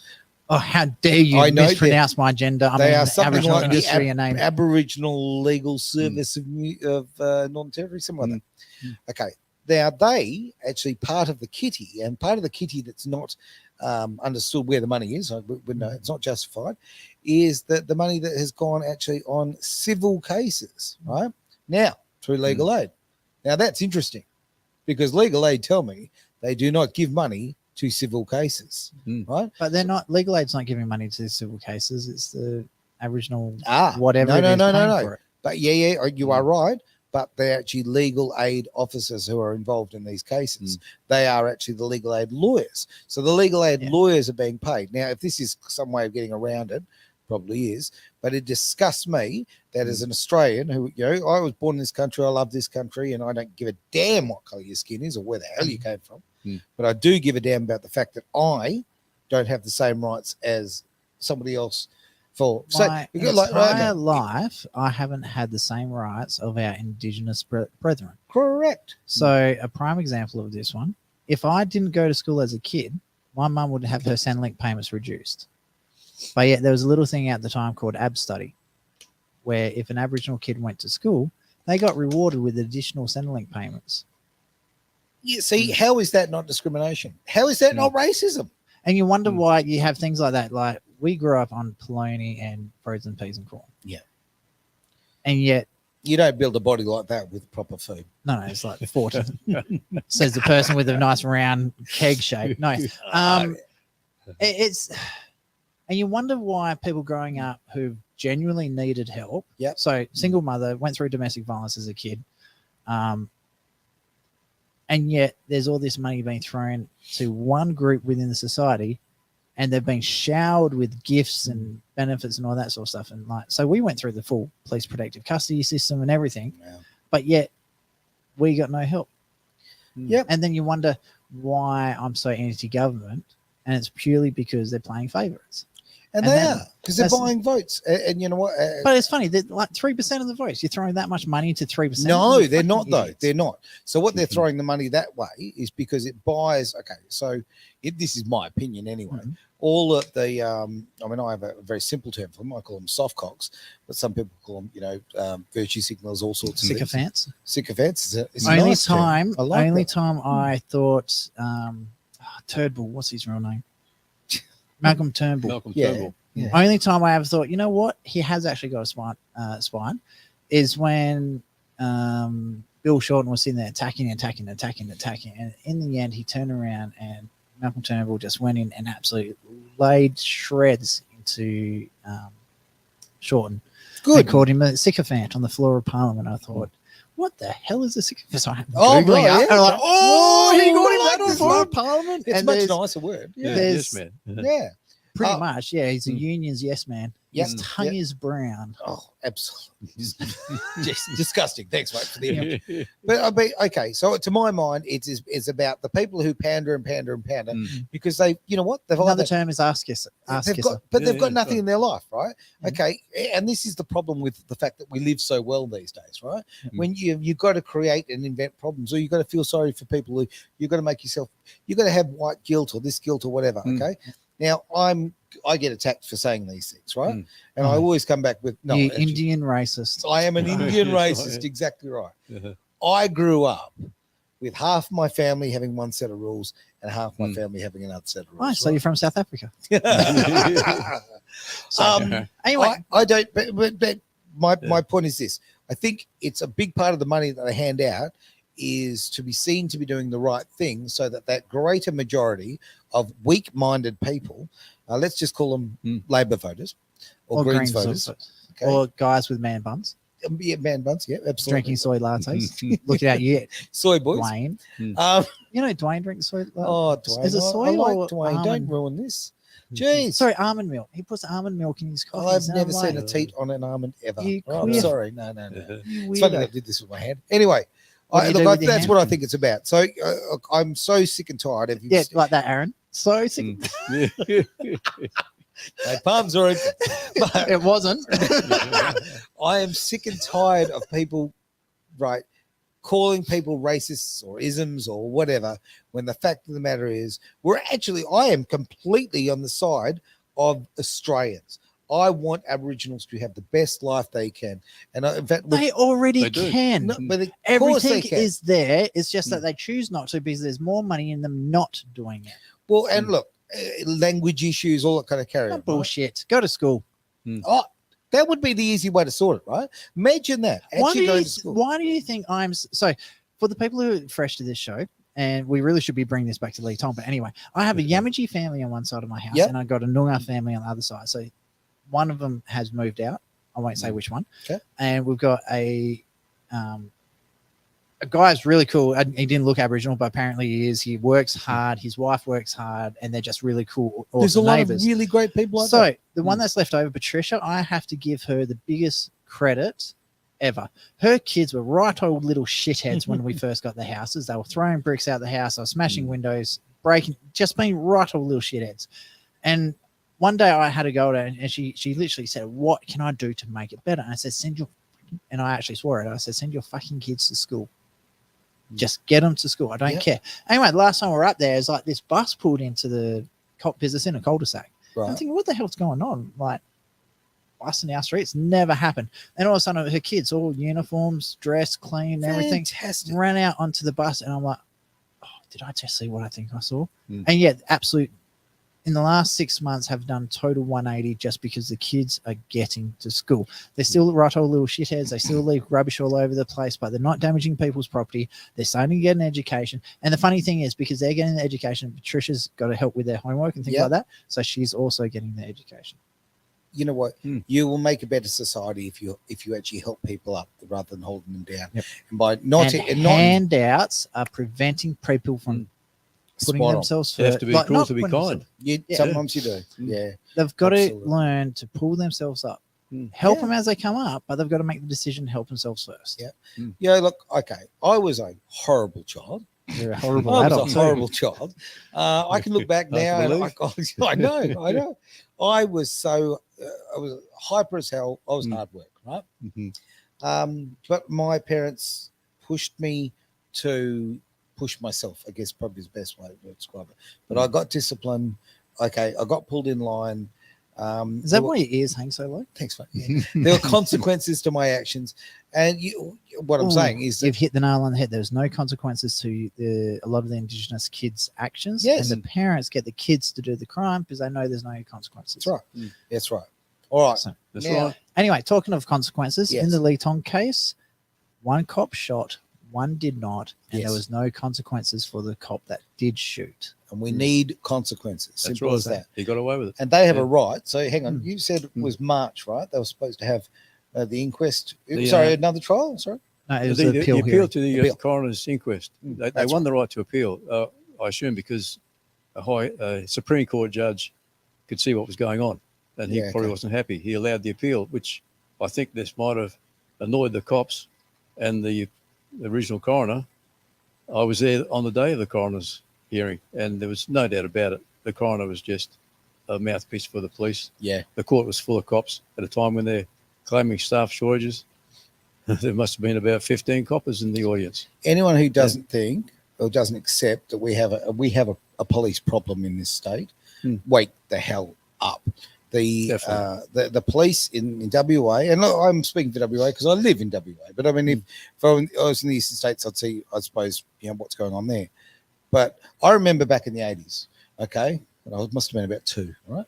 Oh, how dare you mispronounce my gender? They are something Aboriginal like industry the name. Aboriginal Legal Service of Northern Territory, something like that. Okay. Now, they actually part of the kitty, and part of the kitty that's not understood where the money is, we know it's not justified, is that the money that has gone actually on civil cases, right? Now, through legal aid. Now, that's interesting because legal aid tell me they do not give money to civil cases, right? But they're not, legal aid's not giving money to civil cases. It's the Aboriginal whatever. No. For it. But you are right. But they're actually legal aid officers who are involved in these cases. They are actually the legal aid lawyers. So the legal aid lawyers are being paid. Now, if this is some way of getting around it, probably is, but it disgusts me that as an Australian who, I was born in this country, I love this country, and I don't give a damn what colour your skin is or where the hell you came from. But I do give a damn about the fact that I don't have the same rights as somebody else. My entire life, I haven't had the same rights of our Indigenous brethren. Correct. So a prime example of this one, if I didn't go to school as a kid, my mum would have her Centrelink payments reduced. But yet there was a little thing at the time called AB Study, where if an Aboriginal kid went to school, they got rewarded with additional Centrelink payments. Yeah, see, how is that not discrimination? How is that not racism? And you wonder why you have things like that. Like, we grew up on polony and frozen peas and corn. Yeah. And yet... You don't build a body like that with proper food. No, it's like 40. Says the person with a nice round keg shape. No. It's... And you wonder why people growing up who genuinely needed help. Yep. So single mother, went through domestic violence as a kid. And yet there's all this money being thrown to one group within the society, and they've been showered with gifts and benefits and all that sort of stuff. And so we went through the full police protective custody system and everything, but yet we got no help. Yep. And then you wonder why I'm so anti-government, and it's purely because they're playing favourites. And they are, because they're buying votes. And you know what? But it's funny, that like 3% of the votes, you're throwing that much money to 3%. No, they're not, though. They're not. So what they're throwing the money that way is because it buys, so this is my opinion anyway, all of the, I have a very simple term for them. I call them soft cocks, but some people call them, virtue signals, all sorts of sycophants. Sycophants. It's only nice time, I like only that. time I thought, Turnbull, what's his real name? Malcolm Turnbull. Yeah. Only time I ever thought, you know what, he has actually got a spine, is when Bill Shorten was sitting there attacking, and in the end he turned around and Malcolm Turnbull just went in and absolutely laid shreds into Shorten. Good. They called him a sycophant on the floor of Parliament. I thought, what the hell is a sycophant? So I Oh, Googling right, up, and I'm like, oh, he got him I like that on the this floor one. of Parliament. It's And much there's- nicer word. Yeah, There's- yes, man. Yeah. Pretty much, yeah. He's a union's yes man. Yep. His tongue is brown. Oh, absolutely. Just disgusting. Thanks, mate, for the image. But okay. So to my mind, it's about the people who pander because they, you know what? They've Another either- term is ass kisser. they've got nothing in their life, right? Okay, and this is the problem with the fact that we live so well these days, right? When you've got to create and invent problems, or you've got to feel sorry for people who you've got to make yourself, you've got to have white guilt or this guilt or whatever. Okay. Now I get attacked for saying these things, right? And I always come back with no. You actually, Indian racist. I am an Indian racist, exactly right. I grew up with half my family having one set of rules and half my family having another set of rules. Oh, so you're from South Africa. Anyway, I don't. But my point is this: I think it's a big part of the money that they hand out is to be seen to be doing the right thing, so that greater majority of weak-minded people, let's just call them Labor voters or Greens voters, or guys with man buns. Yeah, man buns. Yeah, absolutely. drinking soy lattes. Look at you, Soy boys. Dwayne. Um, You know Dwayne drinks soy latte. oh, Dwayne. Is it soy I like or Dwayne. almond? Don't ruin this. Jeez. Sorry, almond milk. He puts almond milk in his coffee. I've never seen a teat on an almond ever. You Oh, I'm queer. sorry. No. You It's funny weirdo. that I did this with my hand. Anyway, What do you do with your that's hand? what I think it's about. So I'm so sick and tired of you. Yeah, like that, Aaron. So sick. My palms are open. But It wasn't. I am sick and tired of people, right, calling people racists or isms or whatever, when the fact of the matter is, I am completely on the side of Australians. I want Aboriginals to have the best life they can. And in fact, They already They do. can. no, but of course they Everything can. is there. It's just that they choose not to because there's more money in them not doing it. Well, and look, language issues, all that kind of carry on. Not right? bullshit. Go to school. Oh, that would be the easy way to sort it, right? Imagine that. Actually going to school. Why do you think so for the people who are fresh to this show, and we really should be bringing this back to Lee Tom, but anyway, I have a Yamaji family on one side of my house, Yep. and I've got a Noongar family on the other side. So one of them has moved out. I won't say which one. Okay. And we've got a guy's really cool. He didn't look Aboriginal, but apparently he is. He works hard. His wife works hard, and they're just really cool. Awesome There's a lot neighbors. of really great people like So that. the one that's left over, Patricia, I have to give her the biggest credit ever. Her kids were right old little shitheads when we first got the houses. They were throwing bricks out the house. I was smashing windows, breaking, just being right old little shitheads. And one day I had to go to her, and she literally said, "What can I do to make it better?" And I said, and I actually swore it. I said, "Send your fucking kids to school. Just get them to school. I don't care." Anyway, the last time we were up there, it's like this bus pulled into the business in a cul-de-sac. I'm Right. thinking, what the hell's going on? Like, bus in our streets never happened. And all of a sudden, her kids, all uniforms, dressed, clean, everything, Fantastic. ran out onto the bus. And I'm like, oh, did I just see what I think I saw? Mm. And yet, absolute, in the last 6 months, have done total 180 just because the kids are getting to school. They're still right old little shitheads. They still leave rubbish all over the place, but they're not damaging people's property. They're starting to get an education. And the funny thing is, because they're getting the education, Patricia's got to help with their homework and things Yep. like that. So she's also getting the education. You know what? Hmm. You will make a better society if you actually help people up rather than holding them down. Yep. And by not And handouts are preventing people from putting spot on. themselves You have first. to be Like, cool not to be putting kind. themselves- Yeah. Sometimes you do. Mm. Yeah. They've got Absolutely. to learn to pull themselves up. Mm. Help Yeah. them as they come up, but they've got to make the decision to help themselves first. Yeah. Yeah. Look. Okay. I was a horrible child. You're a horrible I adult. was a too. horrible child. I can look back Hard to now and believe. I know. I was so I was hyper as hell. I was Mm. hard work, right? Mhm. But my parents pushed me to push myself, I guess probably is the best way to describe it. But I got disciplined. Okay, I got pulled in line. Is that why your ears hang so low? Thanks, mate. Yeah. There were consequences to my actions, and what I'm Ooh, saying is that You've hit the nail on the head. There's no consequences to a lot of the Indigenous kids' actions. Yes. And the parents get the kids to do the crime because they know there's no consequences. that's right. Mm. That's right. All right. So, That's Now- right. anyway, talking of consequences, Yes. in the Lee Tong case, one cop shot, one did not, and Yes. there was no consequences for the cop that did shoot. And we need consequences. That's Simple right. as that. He got away with it. And they have Yeah. a right. So hang on, Mm. you said it Mm. was March, right? They were supposed to have the inquest. The, Sorry, another trial. Sorry. No, it was The the appeal appeal hearing. to the Appeal. coroner's inquest. Mm, They that's won the right to appeal, I assume, because a Supreme Court judge could see what was going on, and he Yeah, probably okay. wasn't happy. He allowed the appeal, which I think this might have annoyed the cops and the original coroner. I was there on the day of the coroner's hearing, and there was no doubt about it. The coroner was just a mouthpiece for the police. Yeah. The court was full of cops at a time when they're claiming staff shortages. There must have been about 15 coppers in the audience. Anyone who doesn't think or doesn't accept that we have a police problem in this state, Mm. wake the hell up. The Definitely. the police in WA, and look, I'm speaking for WA because I live in WA. But I mean, if I was in the eastern states, I'd see, I suppose, what's going on there. But I remember back in the 80s. Okay, and I must have been about 2, right?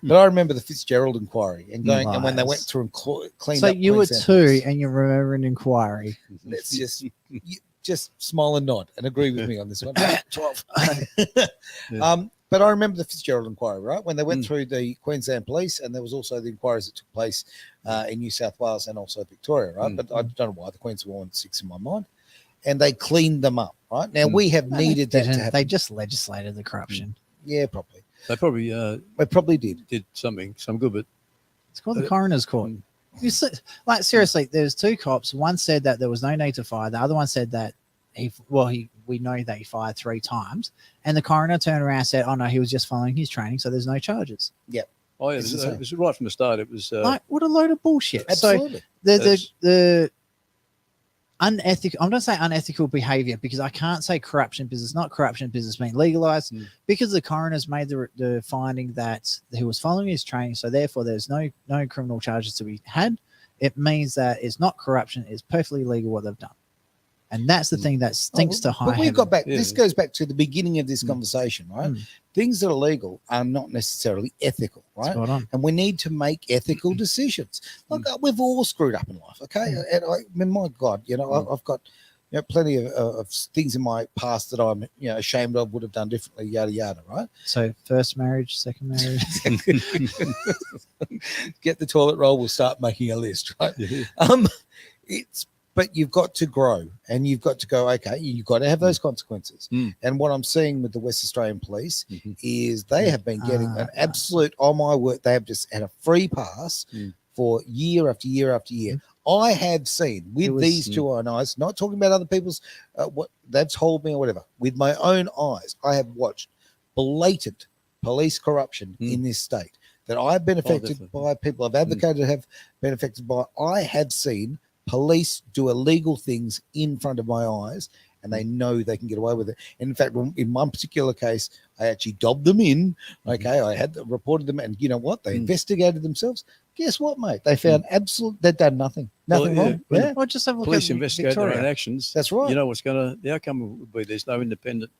But I remember the Fitzgerald inquiry and going, and when they went Nice. through and cleaned So up. you were Queensland 2 police. and you remember an inquiry. Let's just smile and nod and agree with me on this one. 12. Yeah. But I remember the Fitzgerald inquiry, right? When they went Mm. through the Queensland Police, and there was also the inquiries that took place in New South Wales and also Victoria, right? Mm. But I don't know why the Queensland one sticks in my mind. And they cleaned them up, right? Now Mm. we have No, needed they that to didn't. happen. They just legislated the corruption. Yeah, probably. They probably They probably did. did some good, but It's called the Uh, coroner's court. mm. You see, like seriously, there's two cops. One said that there was no need to fire. The other one said that we know that he fired 3 times, and the coroner turned around and said, "Oh no, he was just following his training, so there's no charges." oh yeah, It's the it same. was right from the start. It was Like, what a load of bullshit! Absolutely. So the That's- the unethical. I'm going to say unethical behavior because I can't say corruption because it's not corruption because it's been legalized. Mm. Because the coroner's made the finding that he was following his training, so therefore there's no criminal charges to be had. It means that it's not corruption; it's perfectly legal what they've done, and that's the Mm. thing that stinks to high But we heaven. got back. Yeah. This goes back to the beginning of this Mm. conversation, right? Mm. Things that are legal are not necessarily ethical, right? Spot on. And we need to make ethical decisions. Look, we've all screwed up in life, okay? And I mean, my God, I've got plenty of things in my past that I'm ashamed of, would have done differently, yada yada, right? So first marriage, second marriage. Get the toilet roll. We'll start making a list, right? yeah. But you've got to grow, and you've got to go. Okay, you've got to have those consequences. Mm. And what I'm seeing with the West Australian Police Mhm. is they have been getting an absolute. Oh my word! They have just had a free pass Mm. for year after year after year. I have seen It with was- these two own eyes, not talking about other people's what they've told me or whatever. With my own eyes, I have watched blatant police corruption Mm. in this state that I've been affected definitely. by. People I've advocated have been affected by. I have seen police do illegal things in front of my eyes, and they know they can get away with it. And in fact, in one particular case, I actually dobbed them in. Okay, I had reported them, and you know what? They Mm. investigated themselves. Guess what, mate? They found they'd done nothing Well, wrong. when Yeah, Well, just have a look Police at investigate their own Victoria. actions. that's right. You know the outcome would be there's no independent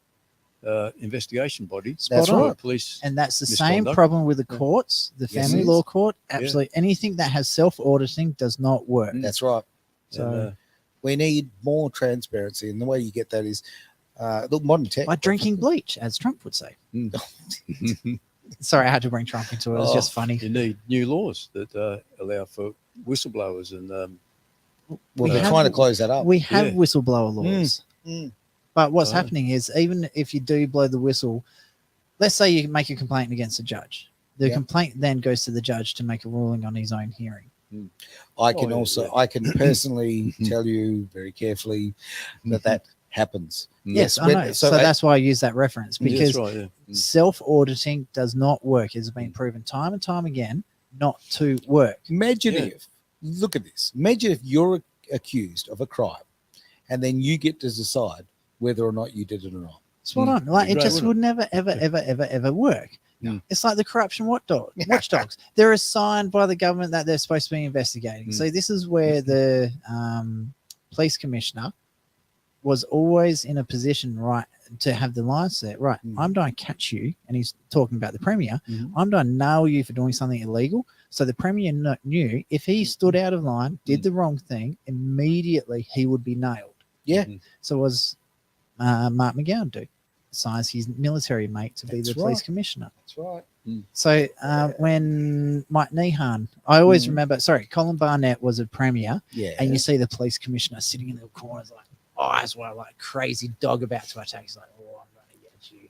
investigation body. That's Spot on. right. Police. And that's the same Misconduct. problem with the Yeah. courts, the Yes, family it law is. court. Absolutely, anything that has self-auditing does not work. Mm. That's right. So and, We need more transparency, and the way you get that is look, modern tech. by drinking bleach, as Trump would say. Sorry, I had to bring Trump into it. It was Oh, just funny. you need new laws that allow for whistleblowers and Well, we they're have- trying to close that up. We have Yeah. whistleblower laws, Mm. but what's Oh. happening is even if you do blow the whistle, let's say you make a complaint against a judge. The Yeah. complaint then goes to the judge to make a ruling on his own hearing. I can Oh, yeah, also, yeah. I can personally tell you very carefully that happens. Yes, I when- know. so So, I- that's why I use that reference Yeah, because that's right. Yeah. Mm. self-auditing does not work. It's been proven time and time again not to work. Imagine Yeah. if, look at this. Imagine if you're accused of a crime, and then you get to decide whether or not you did it or not. Spot Mm. on. Like it Great, just wouldn't would never, ever work. No. It's like the corruption watchdogs. They're assigned by the government that they're supposed to be investigating. Mm. So this is where the police commissioner was always in a position, right, to have the line set. Right, Mm. I'm going to catch you, and he's talking about the premier. Mhm. I'm going to nail you for doing something illegal. So the premier knew if he stood out of line, did the wrong thing, immediately he would be nailed. Yeah. Mhm. So was Mark McGowan do? Assigns his military mate to be That's the police right. commissioner. That's right. So when Mike Nehan, I always Mm. remember, sorry, Colin Barnett was a premier, Yeah. and you see the police commissioner sitting in the corners, like eyes were like crazy dog about to attack. He's like, "Oh, I'm going to get you."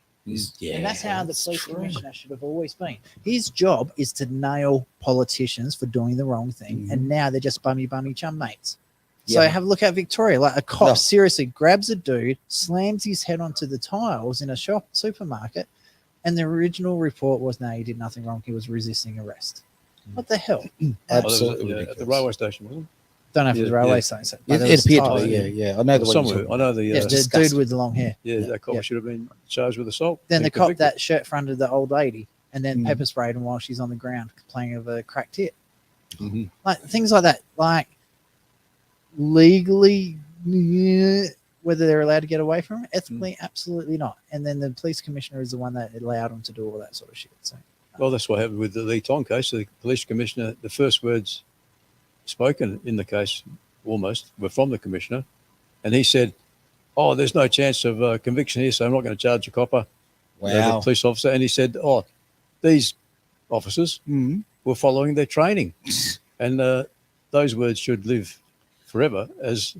Yeah, And that's how the that's police true. commissioner should have always been. His job is to nail politicians for doing the wrong thing, and now they're just bummy chum mates. So Yeah. have a look at Victoria. Like a cop No. seriously grabs a dude, slams his head onto the tiles in a supermarket, and the original report was no, he did nothing wrong. He was resisting arrest. What the hell? Absolutely. At the ridiculous. railway station, wasn't Don't know if it was Yeah, railway yeah. station. It, but it was appeared to tiles. be, yeah. I know it? the one you're Somewhere. talking I about. know the Yeah, the dude disgusting. with the long hair. that cop Yeah. should have been charged with assault. Then and the cop convicted. that shirt fronted the old lady and then Mm. pepper sprayed him while she's on the ground complaining of a cracked hip. Mhm. Like things like that. Like legally, yeah, whether they're allowed to get away from it, ethically, absolutely not. And then the police commissioner is the one that allowed them to do all that sort of shit. So Well, that's what happened with the Lee Tong case. The police commissioner, the first words spoken in the case almost were from the commissioner. And he said, "Oh, there's no chance of conviction here, so I'm not going to charge a copper." the Wow. police officer, and he said, "Oh, these officers Mm. were following their training," and those words should live forever as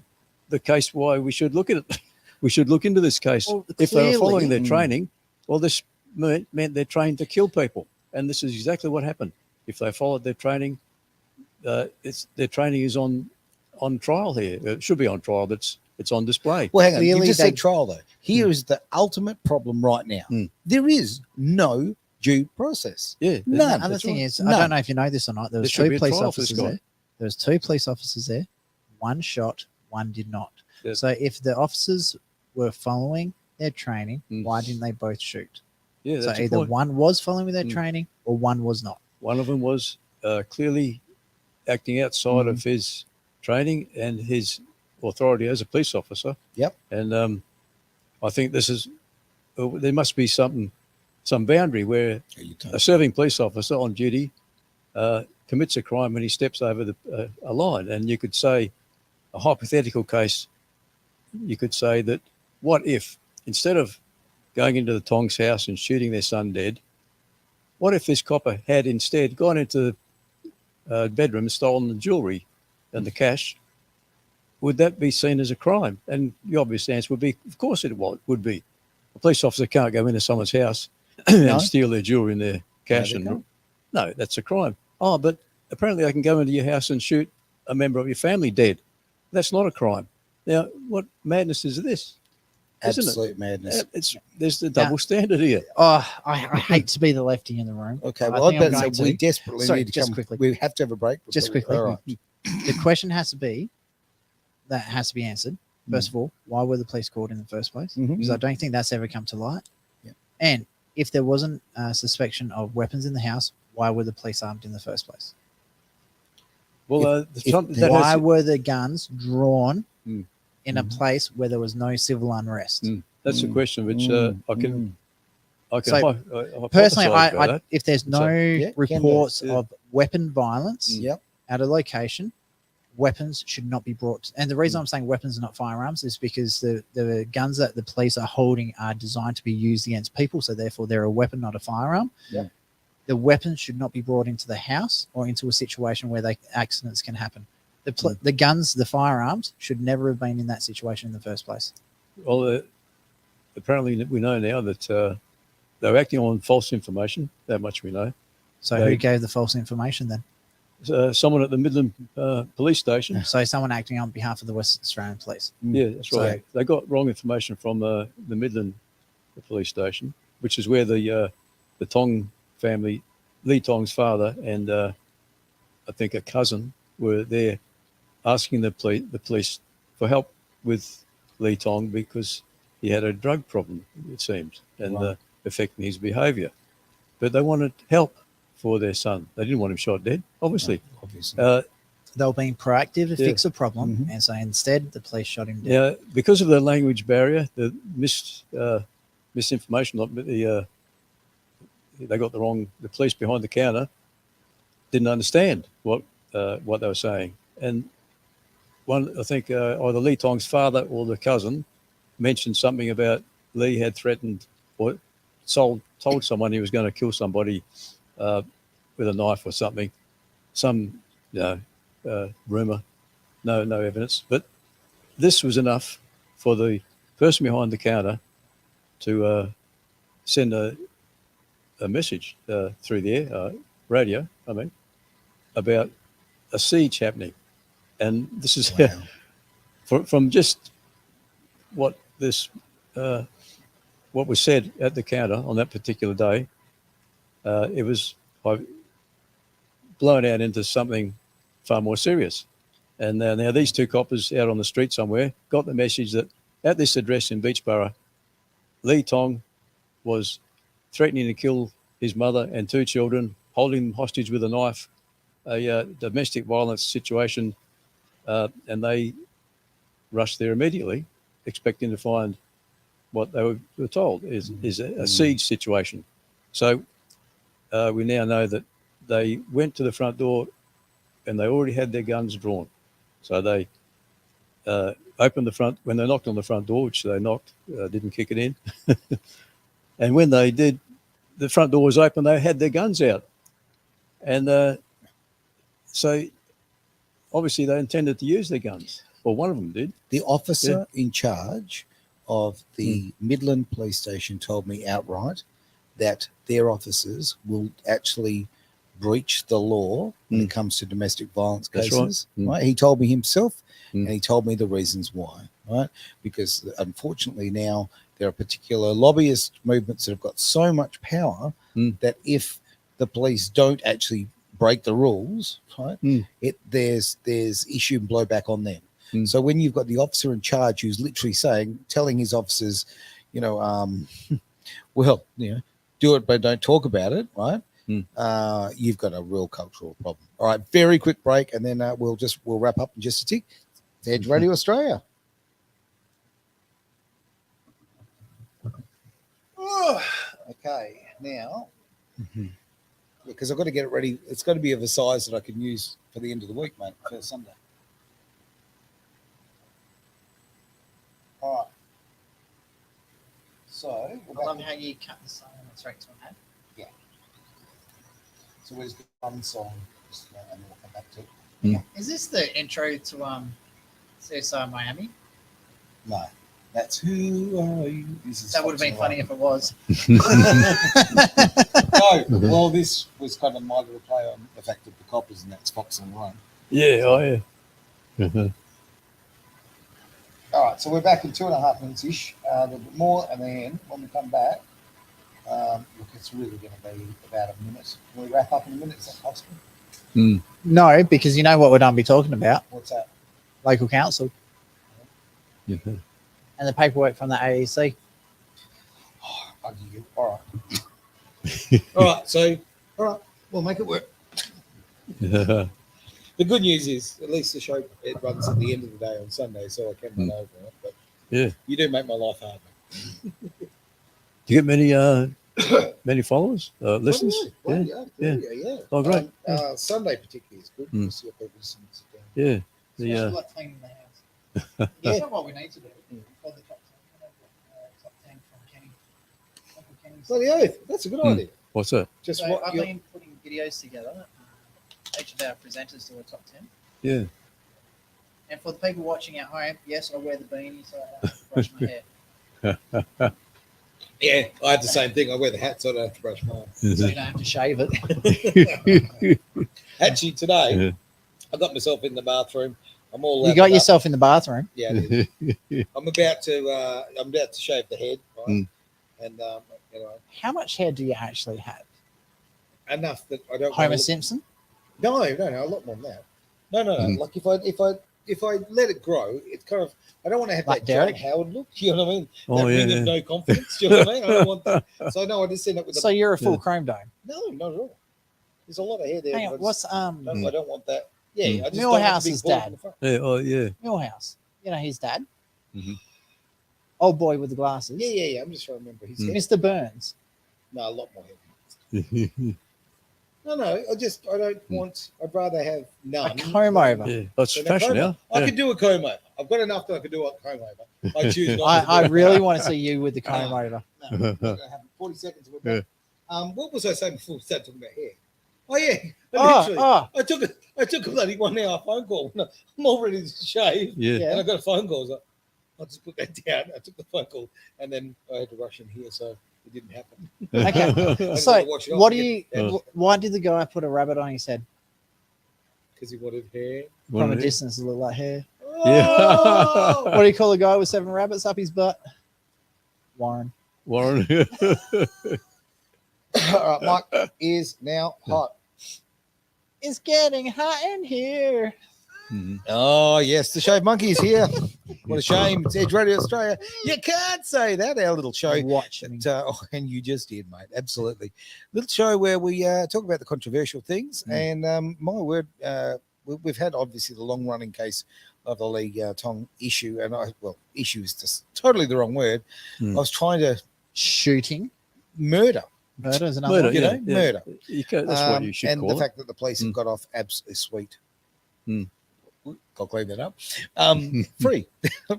the case why we should look at it. We should look into this case. Well, If they were following their Mm. training, well, this meant they're trained to kill people, and this is exactly what happened. If they followed their training, their training is on trial here. It should be on trial, but it's on display. Well, hang on. You Clearly just they- said trial, though. Here is the ultimate problem right now. Mm. There is no due process. Yeah, None. The other that's thing right. is, None. I don't know if you know this or not. There was There should be two a police trial for this officers guy. there. There was two police officers there. One shot, one did not. Yeah. So if the officers were following their training, Mm. why didn't they both shoot? Yeah, So that's the either point. one was following their Mm. training or one was not. One of them was clearly acting outside Mm. of his training and his authority as a police officer. Yep. And I think this is there must be some boundary where a serving police officer on duty commits a crime when he steps over a line. And you could say, a hypothetical case, you could say that what if, instead of going into the Tong's house and shooting their son dead, what if this copper had instead gone into the bedroom and stolen the jewellery and the cash? Would that be seen as a crime? And the obvious answer would be, of course it would be. A police officer can't go into someone's house and No. steal their jewellery and their cash. they can't. No, that's a crime. Oh, but apparently they can go into your house and shoot a member of your family dead. That's not a crime. Now, what madness is this? Isn't it? Absolute madness. There's the double standard here. Oh, I hate to be the lefty in the room. Okay, I well, I think I'm bet going so we to. desperately Sorry, need to just come. quickly. We have to have a break. Just quickly. All right. The question has to be, that has to be answered. First of all, why were the police called in the first place? Mhm. Because I don't think that's ever come to light. Yeah. And if there wasn't a suspicion of weapons in the house, why were the police armed in the first place? Well, Why were the guns drawn Mm. in a place where there was no civil unrest? Mm. That's a question which I can So, hypothesize Personally, about I that. if there's no So, yeah, can do. reports Yeah. of weapon violence Yep. at a location, weapons should not be brought. And the reason I'm saying weapons, not firearms, is because the guns that the police are holding are designed to be used against people. So therefore, they're a weapon, not a firearm. Yeah. The weapons should not be brought into the house or into a situation where accidents can happen. The guns, the firearms, should never have been in that situation in the first place. Well, apparently we know now that they were acting on false information. That much we know. So They- who gave the false information then? Someone at the Midland police station. So someone acting on behalf of the West Australian Police. Yeah, that's So- right. They got wrong information from the Midland police station, which is where the Tong family, Lee Tong's father, and I think a cousin were there asking the police for help with Lee Tong because he had a drug problem, it seems, and Right. affecting his behaviour. But they wanted help for their son. They didn't want him shot dead, obviously. Obviously. They were being proactive to Yeah. fix a problem, Mhm. and so instead the police shot him dead. Now, because of the language barrier, the misinformation, they got the wrong. The police behind the counter didn't understand what they were saying, and one, I think, either Lee Tong's father or the cousin mentioned something about Lee had threatened or told someone he was going to kill somebody with a knife or something. Some, rumor, no evidence, but this was enough for the person behind the counter to send a message through the air, radio, about a siege happening. And this is Wow. from just what was said at the counter on that particular day. It was blown out into something far more serious. And now these two coppers out on the street somewhere got the message that at this address in Beachborough, Lee Tong was threatening to kill his mother and two children, holding them hostage with a knife, a domestic violence situation, and they rushed there immediately, expecting to find what they were told is a siege situation. So we now know that they went to the front door and they already had their guns drawn. So they opened the front, when they knocked on the front door, which they knocked, didn't kick it in. And when they did, the front door was open, they had their guns out. And so obviously they intended to use their guns. Well, one of them did. The officer in charge of the Midland police station told me outright that their officers will actually breach the law when it comes to domestic violence That's cases. right. Right? He told me himself, and he told me the reasons why. Right? Because unfortunately now there are particular lobbyist movements that have got so much power that if the police don't actually break the rules, right, there's issue and blowback on them. So when you've got the officer in charge who's literally telling his officers, well, do it, but don't talk about it, right? You've got a real cultural problem. All right, very quick break, and then we'll wrap up in just a tick. It's Edge Radio Australia. Okay, now, because I've got to get it ready. It's got to be of a size that I can use for the end of the week, mate, for Sunday. All right. So, I love how you cut the song and straight to an ad. Yeah. So where's the one song? And we'll come back to it. Is this the intro to CSI Miami? No, that's Who Are You? That would have been funny if it was. No, well, this was kind of my little play on the fact that the coppers, and that's Fox and Run. Yeah, oh yeah. All right, so we're back in 2.5 minutes ish, a little bit more, and then when we come back, look, it's really going to be about a minute. Can we wrap up in a minute? Is that possible? No, because you know what we're going to be talking about? What's that? Local council and the paperwork from the AEC. Oh, buggy you. All right. All right, we'll make it work. The good news is, at least the show, it runs at the end of the day on Sunday, so I can run over it. But you do make my life hard. Do you get many followers, listeners? Yeah. Oh, great. Sunday particularly is good. You see what people listen to. Yeah. Especially like cleaning the house. Yeah. That's what we need to do for the top 10. Top 10 from Kenny. Uncle Kenny's. Bloody oath. That's a good idea. What's that? Just So what I've you're... been putting videos together. Each of our presenters do a top 10. Yeah. And for the people watching at home, yes, I wear the beanie so I don't have to brush my hair. Yeah, I have the same thing. I wear the hat so I don't have to brush mine. So you don't have to shave it. Actually, today, I got myself in the bathroom. I'm all You got yourself in the bathroom. Yeah, it is. I'm about to shave the head, right? And How much hair do you actually have? enough that I don't. Homer Simpson? No, a lot more than that. No. Like if I let it grow, it's kind of. I don't want to have Like that Derek? John Howard look. You know what I mean? Oh, That ring yeah. of no confidence. You know what I mean? I don't want that. So no, I just end up with. So you're a full chrome dome. No, not at all. There's a lot of hair there. Hang but on, what's I don't want that. Yeah, I just don't want the big Millhouse's ball in dad? the front. Yeah. Oh, yeah. Millhouse? You know his dad? Mhm. Old boy with the glasses. Yeah. I'm just trying to remember. He's Mr. Burns. no, a lot more hair. No, I don't want. I'd rather have none. A comb over. Yeah. That's than a fashion comb now. over. I could do a comb over. I've got enough that I could do a comb over. I choose not to. I really want to see you with the comb over. No, I'm not gonna have 40 seconds with that. What was I saying before we started talking about hair? Oh yeah, literally. I took a bloody 1 hour phone call. I'm all ready to shave, Yeah. and I got a phone call. I was like, I'll just put that down. I took the phone call, and then I had to rush in here, so it didn't happen. Okay. I So, gotta wash it off what do again. you? Why did the guy put a rabbit on his head? Because he wanted hair. From a distance, it looked like hair. Oh! What do you call a guy with 7 rabbits up his butt? Warren. Warren. All right, Mike is now hot. It's getting hot in here. Oh, yes, the Shave Monkey is here. What a shame. It's Edge Radio Australia. You can't say that, our little show. Watch me. And you just did, mate. Absolutely. Little show where we talk about the controversial things. And my word, we've had obviously the long-running case of the Lee Tong issue. And issue is just totally the wrong word. I was trying to Shooting. murder. Murder is another Murder, one. You yeah, know, murder. You can't, that's what you should and call the it. fact that the police have got off absolutely sweet. I'll clean that up. Free,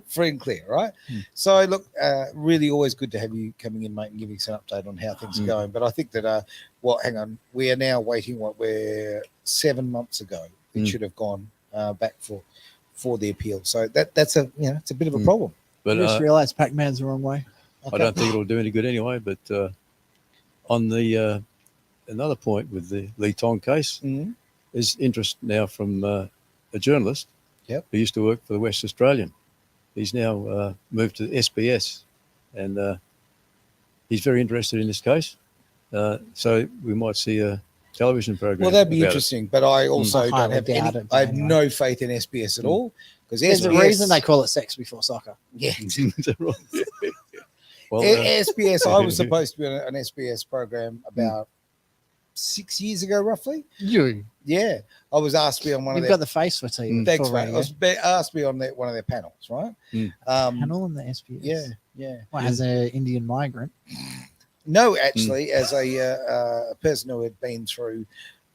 free and clear, right? Mm. So look, really always good to have you coming in, mate, and giving us an update on how things are going. But I think that, hang on, we are now waiting. We're 7 months ago. It should have gone back for the appeal. So that's it's a bit of a problem. But I just realised Pac-Man's the wrong way. I don't think it'll do any good anyway. But on the another point with the Lee Tong case, there's interest now from a journalist who used to work for the West Australian. He's now moved to SBS, and he's very interested in this case. So we might see a television program. Well, that'd be interesting, but I also don't have I have no faith in SBS at all, because there's a reason they call it sex before soccer. Yeah. Well, SBS. I was supposed to be on an SBS program about 6 years ago, roughly. Yeah, I was asked to be on one You've of got their. the face for TV. Thanks, mate. I was asked to be on one of their panels, right? Panel on the SBS. Yeah. Well, as an Indian migrant. No, actually, as a person who had been through,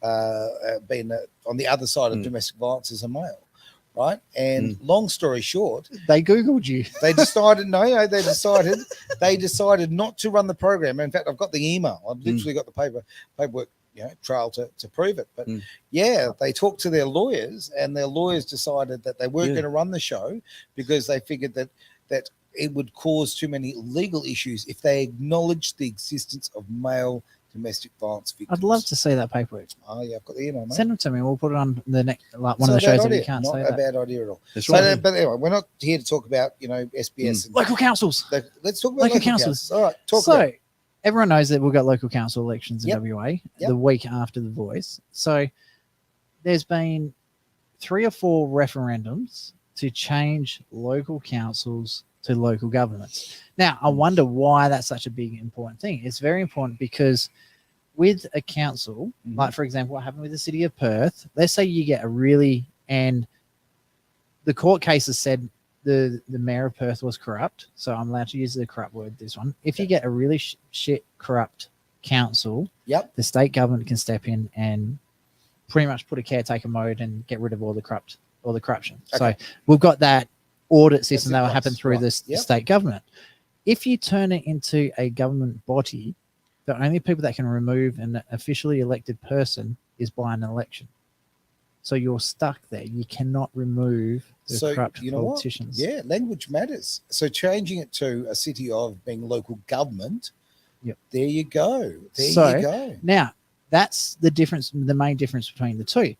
been on the other side of domestic violence as a male, right? And long story short, they Googled you. They decided they decided not to run the program. In fact, I've got the email. I've literally got the paperwork, trail to prove it. But they talked to their lawyers, and their lawyers decided that they weren't going to run the show because they figured that it would cause too many legal issues if they acknowledged the existence of male domestic violence victims. I'd love to see that paperwork. Oh yeah, I've got the email, mate. Send them to me. We'll put it on the next one of the shows that you can't say. Not a bad idea at all. But anyway, we're not here to talk about SBS and local councils. Let's talk about local councils. All right, so everyone knows that we've got local council elections in WA the week after the Voice. So there's been 3 or 4 referendums to change local councils to local governments. Now, I wonder why that's such a big important thing. It's very important because with a council, like for example, what happened with the city of Perth, let's say you get and the court cases said the mayor of Perth was corrupt. So I'm allowed to use the corrupt word, this one. If you get a really shit corrupt council, the state government can step in and pretty much put a caretaker mode and get rid of all the corruption. So we've got that audit system that will happen through the state government. If you turn it into a government body, the only people that can remove an officially elected person is by an election. So you're stuck there. You cannot remove the corrupt politicians. Yeah, language matters. So changing it to a city of being local government, there you go. There you go. Now, that's the difference, the main difference between the two.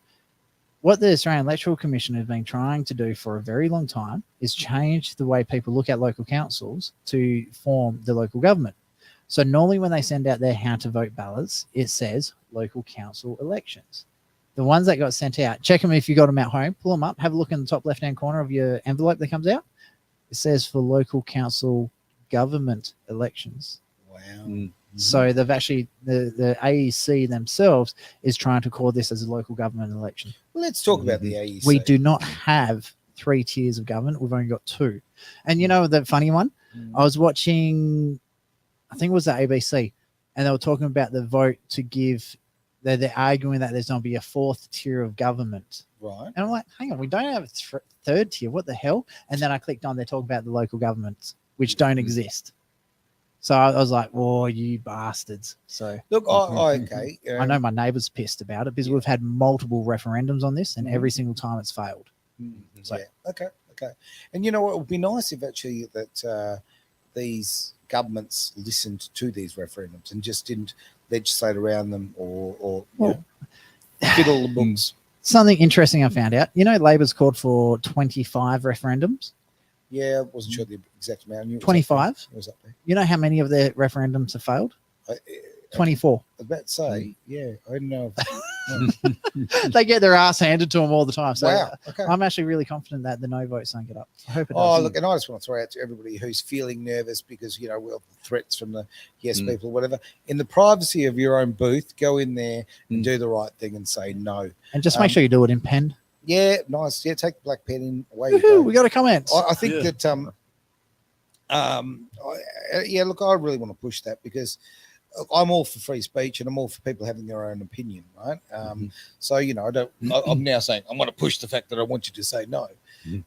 What the Australian Electoral Commission has been trying to do for a very long time is change the way people look at local councils to form the local government. So normally when they send out their how to vote ballots, it says local council elections. The ones that got sent out, check them if you got them at home, pull them up, have a look in the top left-hand corner of your envelope that comes out. It says for local council government elections. Wow. So they've actually, the AEC themselves is trying to call this as a local government election. Well, let's talk about the AEC. We do not have 3 tiers of government. We've only got 2. And you know the funny one? I was watching, I think it was the ABC, and they were talking about the vote to give, they're arguing that there's going to be a 4th tier of government. Right. And I'm like, hang on, we don't have a 3rd tier. What the hell? And then I clicked on, they're talking about the local governments, which don't exist. So I was like, "Oh, you bastards!" So look, okay. I know my neighbour's pissed about it because we've had multiple referendums on this, and every single time it's failed. So okay. And you know what? It would be nice if actually that these governments listened to these referendums and just didn't legislate around them or fiddle the books. Something interesting I found out. You know, Labor's called for 25 referendums. Yeah, I wasn't sure the exact amount. 25. It was up there. You know how many of their referendums have failed? 24. I was about to say, I don't know. They get their ass handed to them all the time. So wow. Okay. I'm actually really confident that the no votes don't get up. I hope it does. Look, and I just want to throw out to everybody who's feeling nervous because, well, threats from the yes people, whatever. In the privacy of your own booth, go in there and do the right thing and say no. And just make sure you do it in pen. Yeah, nice. Yeah, take the black pen in. Away you go. We got a comment. I think that, look, I really want to push that because I'm all for free speech, and I'm all for people having their own opinion, right? So I'm now saying I'm going to push the fact that I want you to say no.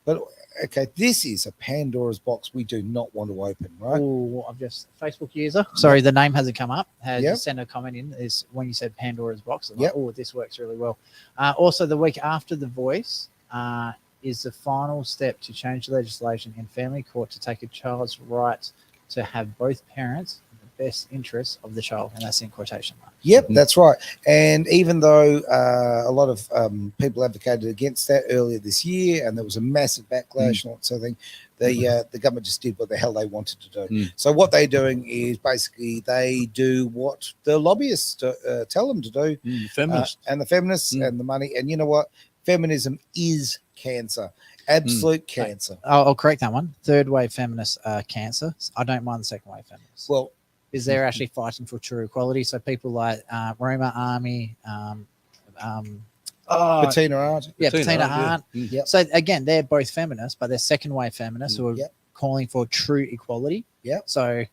But okay, this is a Pandora's box we do not want to open, right? Oh, I've just Facebook user. Sorry, the name hasn't come up. Has Yep. sent a comment in. Is when you said Pandora's box. I'm Yep. like, oh, this works really well. Also, the week after The Voice is the final step to change legislation in family court to take a child's right to have both parents in the best interests of the child, and that's in quotation marks. Yep, that's right. And even though a lot of people advocated against that earlier this year, and there was a massive backlash and all that sort of thing, the government just did what the hell they wanted to do. So what they're doing is basically they do what the lobbyists tell them to do, Feminists. and the feminists and the money. And you know what? Feminism is cancer, absolute cancer. I'll correct that one. Third wave feminists are cancer. I don't mind the second wave feminists. Well, is they're actually fighting for true equality. So people like Roma Army, Bettina Arndt. Bettina Arndt. Yep. So again, they're both feminists, but they're second wave feminists who are Yep. calling for true equality. Yep. So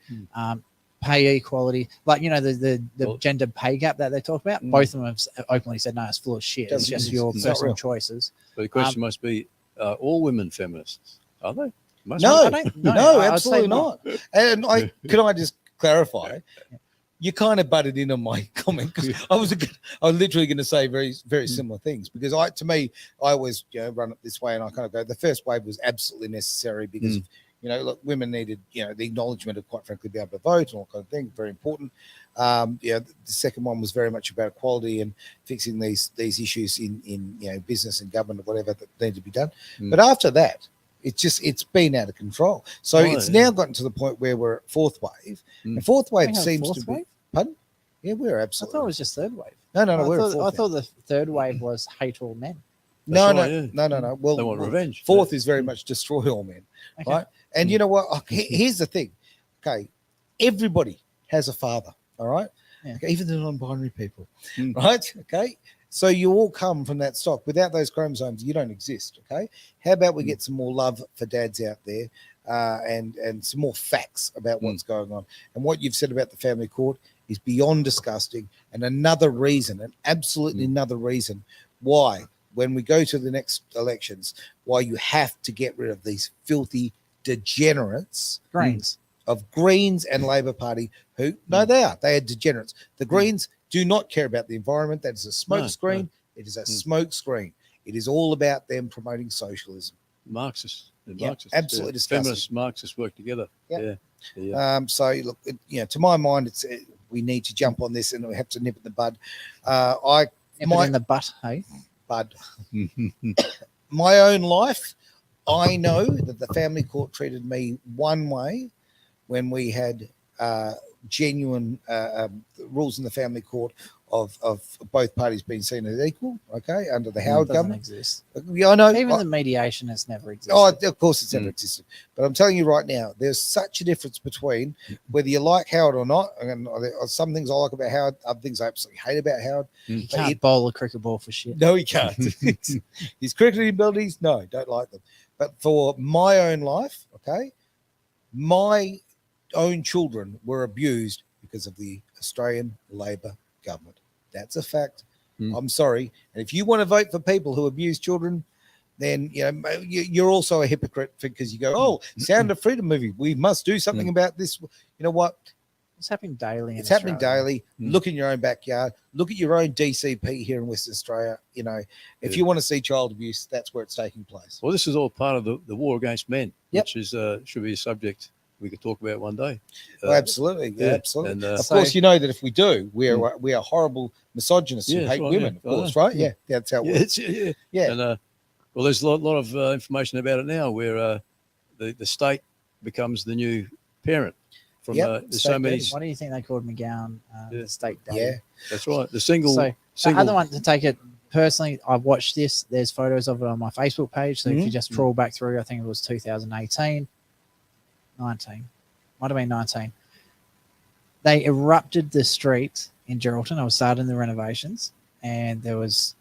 pay equality, like the gender pay gap that they talk about. Both of them have openly said no, it's full of shit. It's just your it's not personal real. choices. But the question must be, all women feminists? Are they? Must No, be. no, I'd say absolutely not. And can I just clarify? You kind of butted in on my comment because I was literally going to say very, very similar things, because to me, I always run it this way, and I kind of go, the first wave was absolutely necessary because look, women needed the acknowledgement of, quite frankly, be able to vote and all kind of thing, very important. The second one was very much about equality and fixing these issues in business and government or whatever that need to be done. But after that, it's been out of control. So it's now gotten to the point where we're at fourth wave. And fourth wave seems to be. Pardon? Yeah, we're I absolutely. thought it was just third wave. No, I thought the third wave was hate all men. No. Well, They want revenge. Fourth is very much destroy all men, Okay. right? And you know what? Here's the thing. Okay, everybody has a father. All right. Yeah. Okay, even the non-binary people, right? Okay. So you all come from that stock. Without those chromosomes, you don't exist. Okay. How about we get some more love for dads out there, and some more facts about what's going on. And what you've said about the family court is beyond disgusting, and another reason, and absolutely another reason why, when we go to the next elections, why you have to get rid of these filthy degenerates Greens. of Greens and Labor Party, who they are degenerates. The Greens do not care about the environment. That is a smoke screen. It is a smoke screen. It is all about them promoting socialism. Marxists. Yeah, absolutely disgusting. Feminists, Marxists work together. Yeah. Yeah. So look, to my mind, it's we need to jump on this, and we have to nip it in the bud. Nip it in the butt, hey? Bud. My own life, I know that the family court treated me one way when we had genuine rules in the family court of both parties being seen as equal, okay, under the Howard Doesn't government. exist. Yeah, I know. Even the mediation has never existed. Oh, of course it's never existed. But I'm telling you right now, there's such a difference between whether you like Howard or not. And there are some things I like about Howard, other things I absolutely hate about Howard. You can't bowl a cricket ball for shit. No, he can't. His cricketing abilities, no, don't like them. But for my own life, okay, my own children were abused because of the Australian Labor government. That's a fact. I'm sorry. And if you want to vote for people who abuse children, then you're also a hypocrite, because you go, oh, Sound of Freedom movie, we must do something about this. You know what? It's happening daily. It's happening daily. Look in your own backyard. Look at your own DCP here in Western Australia. If you want to see child abuse, that's where it's taking place. Well, this is all part of the war against men, Yep. which is should be a subject we could talk about one day. Absolutely. Absolutely. And, of course, you know that if we do, we are horrible misogynists who hate women, of course, right? Yeah, that's how it works. Yeah. And well, there's a lot of information about it now, where the state becomes the new parent. From there's so many. What do you think they called McGowan? The state daddy. Yeah, that's right. The single. So the other one, to take it personally, I've watched this. There's photos of it on my Facebook page. So if you just scroll back through, I think it was 2018, 19, might have been 19. They erupted the street in Geraldton. I was starting the renovations, and there was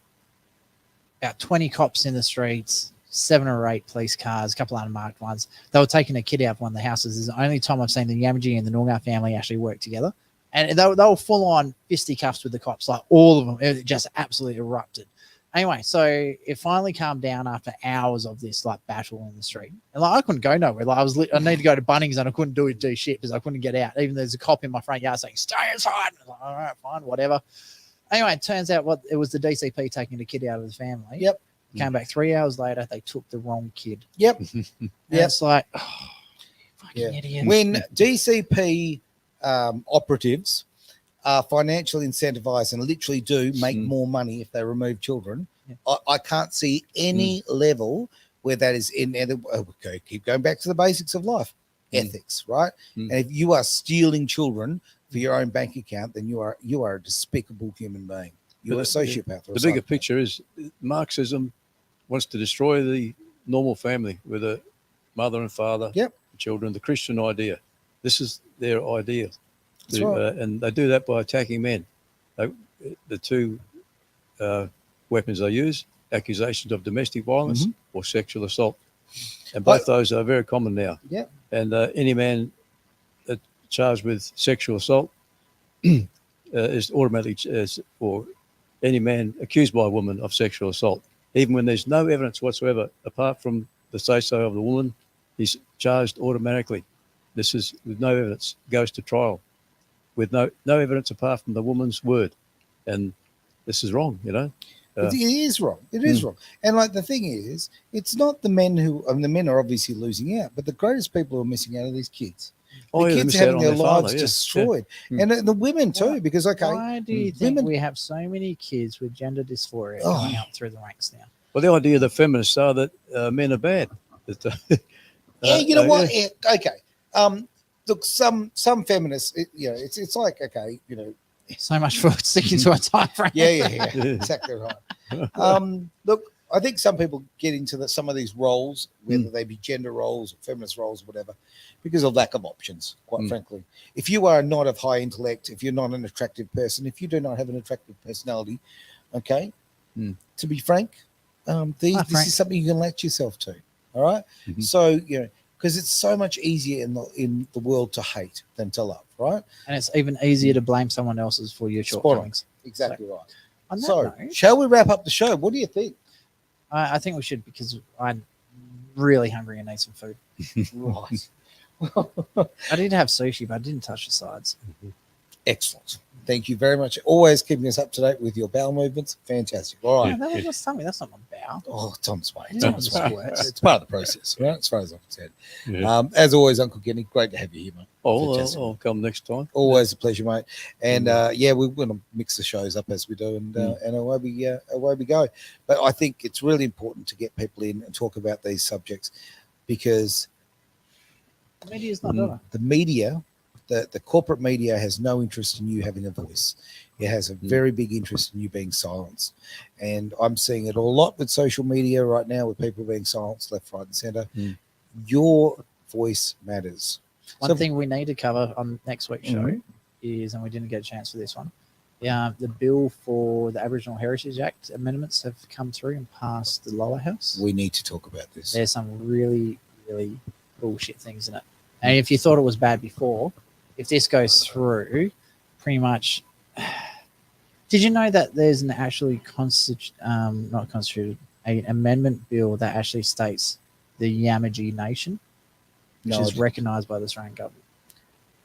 about 20 cops in the streets, 7 or 8 police cars, a couple of unmarked ones. They were taking a kid out of one of the houses. This is the only time I've seen the Yamaji and the Norgard family actually work together. And they were full on fisticuffs with the cops, like all of them. It just absolutely erupted. Anyway, so it finally calmed down after hours of this like battle in the street. And like I couldn't go nowhere. Like I need to go to Bunnings and I couldn't do shit because I couldn't get out. Even there's a cop in my front yard saying, "Stay inside." I'm like, all right, fine, whatever. Anyway, it turns out it was the DCP taking the kid out of the family. Yep. Came back 3 hours later, they took the wrong kid. Yep. And Yep. it's like, oh, fucking idiot. When DCP operatives are financially incentivized and literally do make more money if they remove children, I can't see any level where that is in. Okay, keep going back to the basics of life, ethics, right? And if you are stealing children for your own bank account, then you are a despicable human being. You're a sociopath. Or The bigger picture is Marxism wants to destroy the normal family with a mother and father, children, the Christian idea. This is their idea. And they do that by attacking men. The two weapons they use, accusations of domestic violence or sexual assault. And both those are very common now. Yeah. And any man charged with sexual assault is automatically, or any man accused by a woman of sexual assault, even when there's no evidence whatsoever, apart from the say-so of the woman, he's charged automatically. This is with no evidence, goes to trial with no evidence apart from the woman's word. And this is wrong, you know. It is wrong. It is wrong. And like the thing is, it's not the men the men are obviously losing out, but the greatest people who are missing out are these kids. The kids are having their lives destroyed. And the women too, because why do you think we have so many kids with gender dysphoria going up through the ranks now? Well, the idea of the feminists are that men are bad. You know what? Yeah, okay. Look, some feminists, it's like, okay, so much for sticking to a time frame. Yeah. Exactly right. Look, I think some people get into some of these roles, whether they be gender roles or feminist roles or whatever, because of lack of options, quite frankly. If you are not of high intellect, if you're not an attractive person, if you do not have an attractive personality, okay, to be frank, this is something you can latch yourself to. All right. So, because it's so much easier in the world to hate than to love, right? And it's even easier to blame someone else's for your shortcomings. Exactly right. On that So, note, shall we wrap up the show? What do you think? I think we should, because I'm really hungry and need some food. Right. I did have sushi, but I didn't touch the sides. Excellent. Thank you very much. Always keeping us up to date with your bowel movements. Fantastic. All right. Yeah, that was just something. That's not my bowel. Oh, it's on its way. It's on its way. It's part of the process, right? As far as I'm concerned. Yeah. As always, Uncle Kenny, great to have you here, mate. I'll come next time. Always a pleasure, mate. And we're going to mix the shows up as we do, and away we go. But I think it's really important to get people in and talk about these subjects, because The media's not doing it. the media, the corporate media, has no interest in you having a voice. It has a very big interest in you being silenced. And I'm seeing it a lot with social media right now, with people being silenced left, right, and center. Your voice matters. One thing we need to cover on next week's show is, and we didn't get a chance for this one, the bill for the Aboriginal Heritage Act amendments have come through and passed the lower house. We need to talk about this. There's some really, really bullshit things in it. And if you thought it was bad before, if this goes through, pretty much. Did you know that there's an actually an amendment bill that actually states the Yamaji Nation, which is recognised by the Australian government?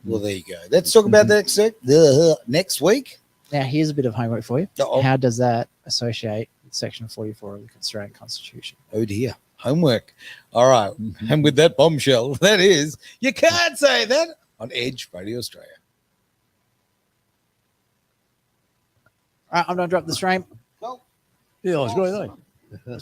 Well, there you go. Let's talk about that next week. Now, here's a bit of homework for you. Uh-oh. How does that associate with Section 44 of the Australian Constitution? Oh dear. Homework. All right. And with that bombshell, that is, you can't say that on Edge Radio Australia. All right, I'm going to drop the stream. Well, Yeah, it was great, eh?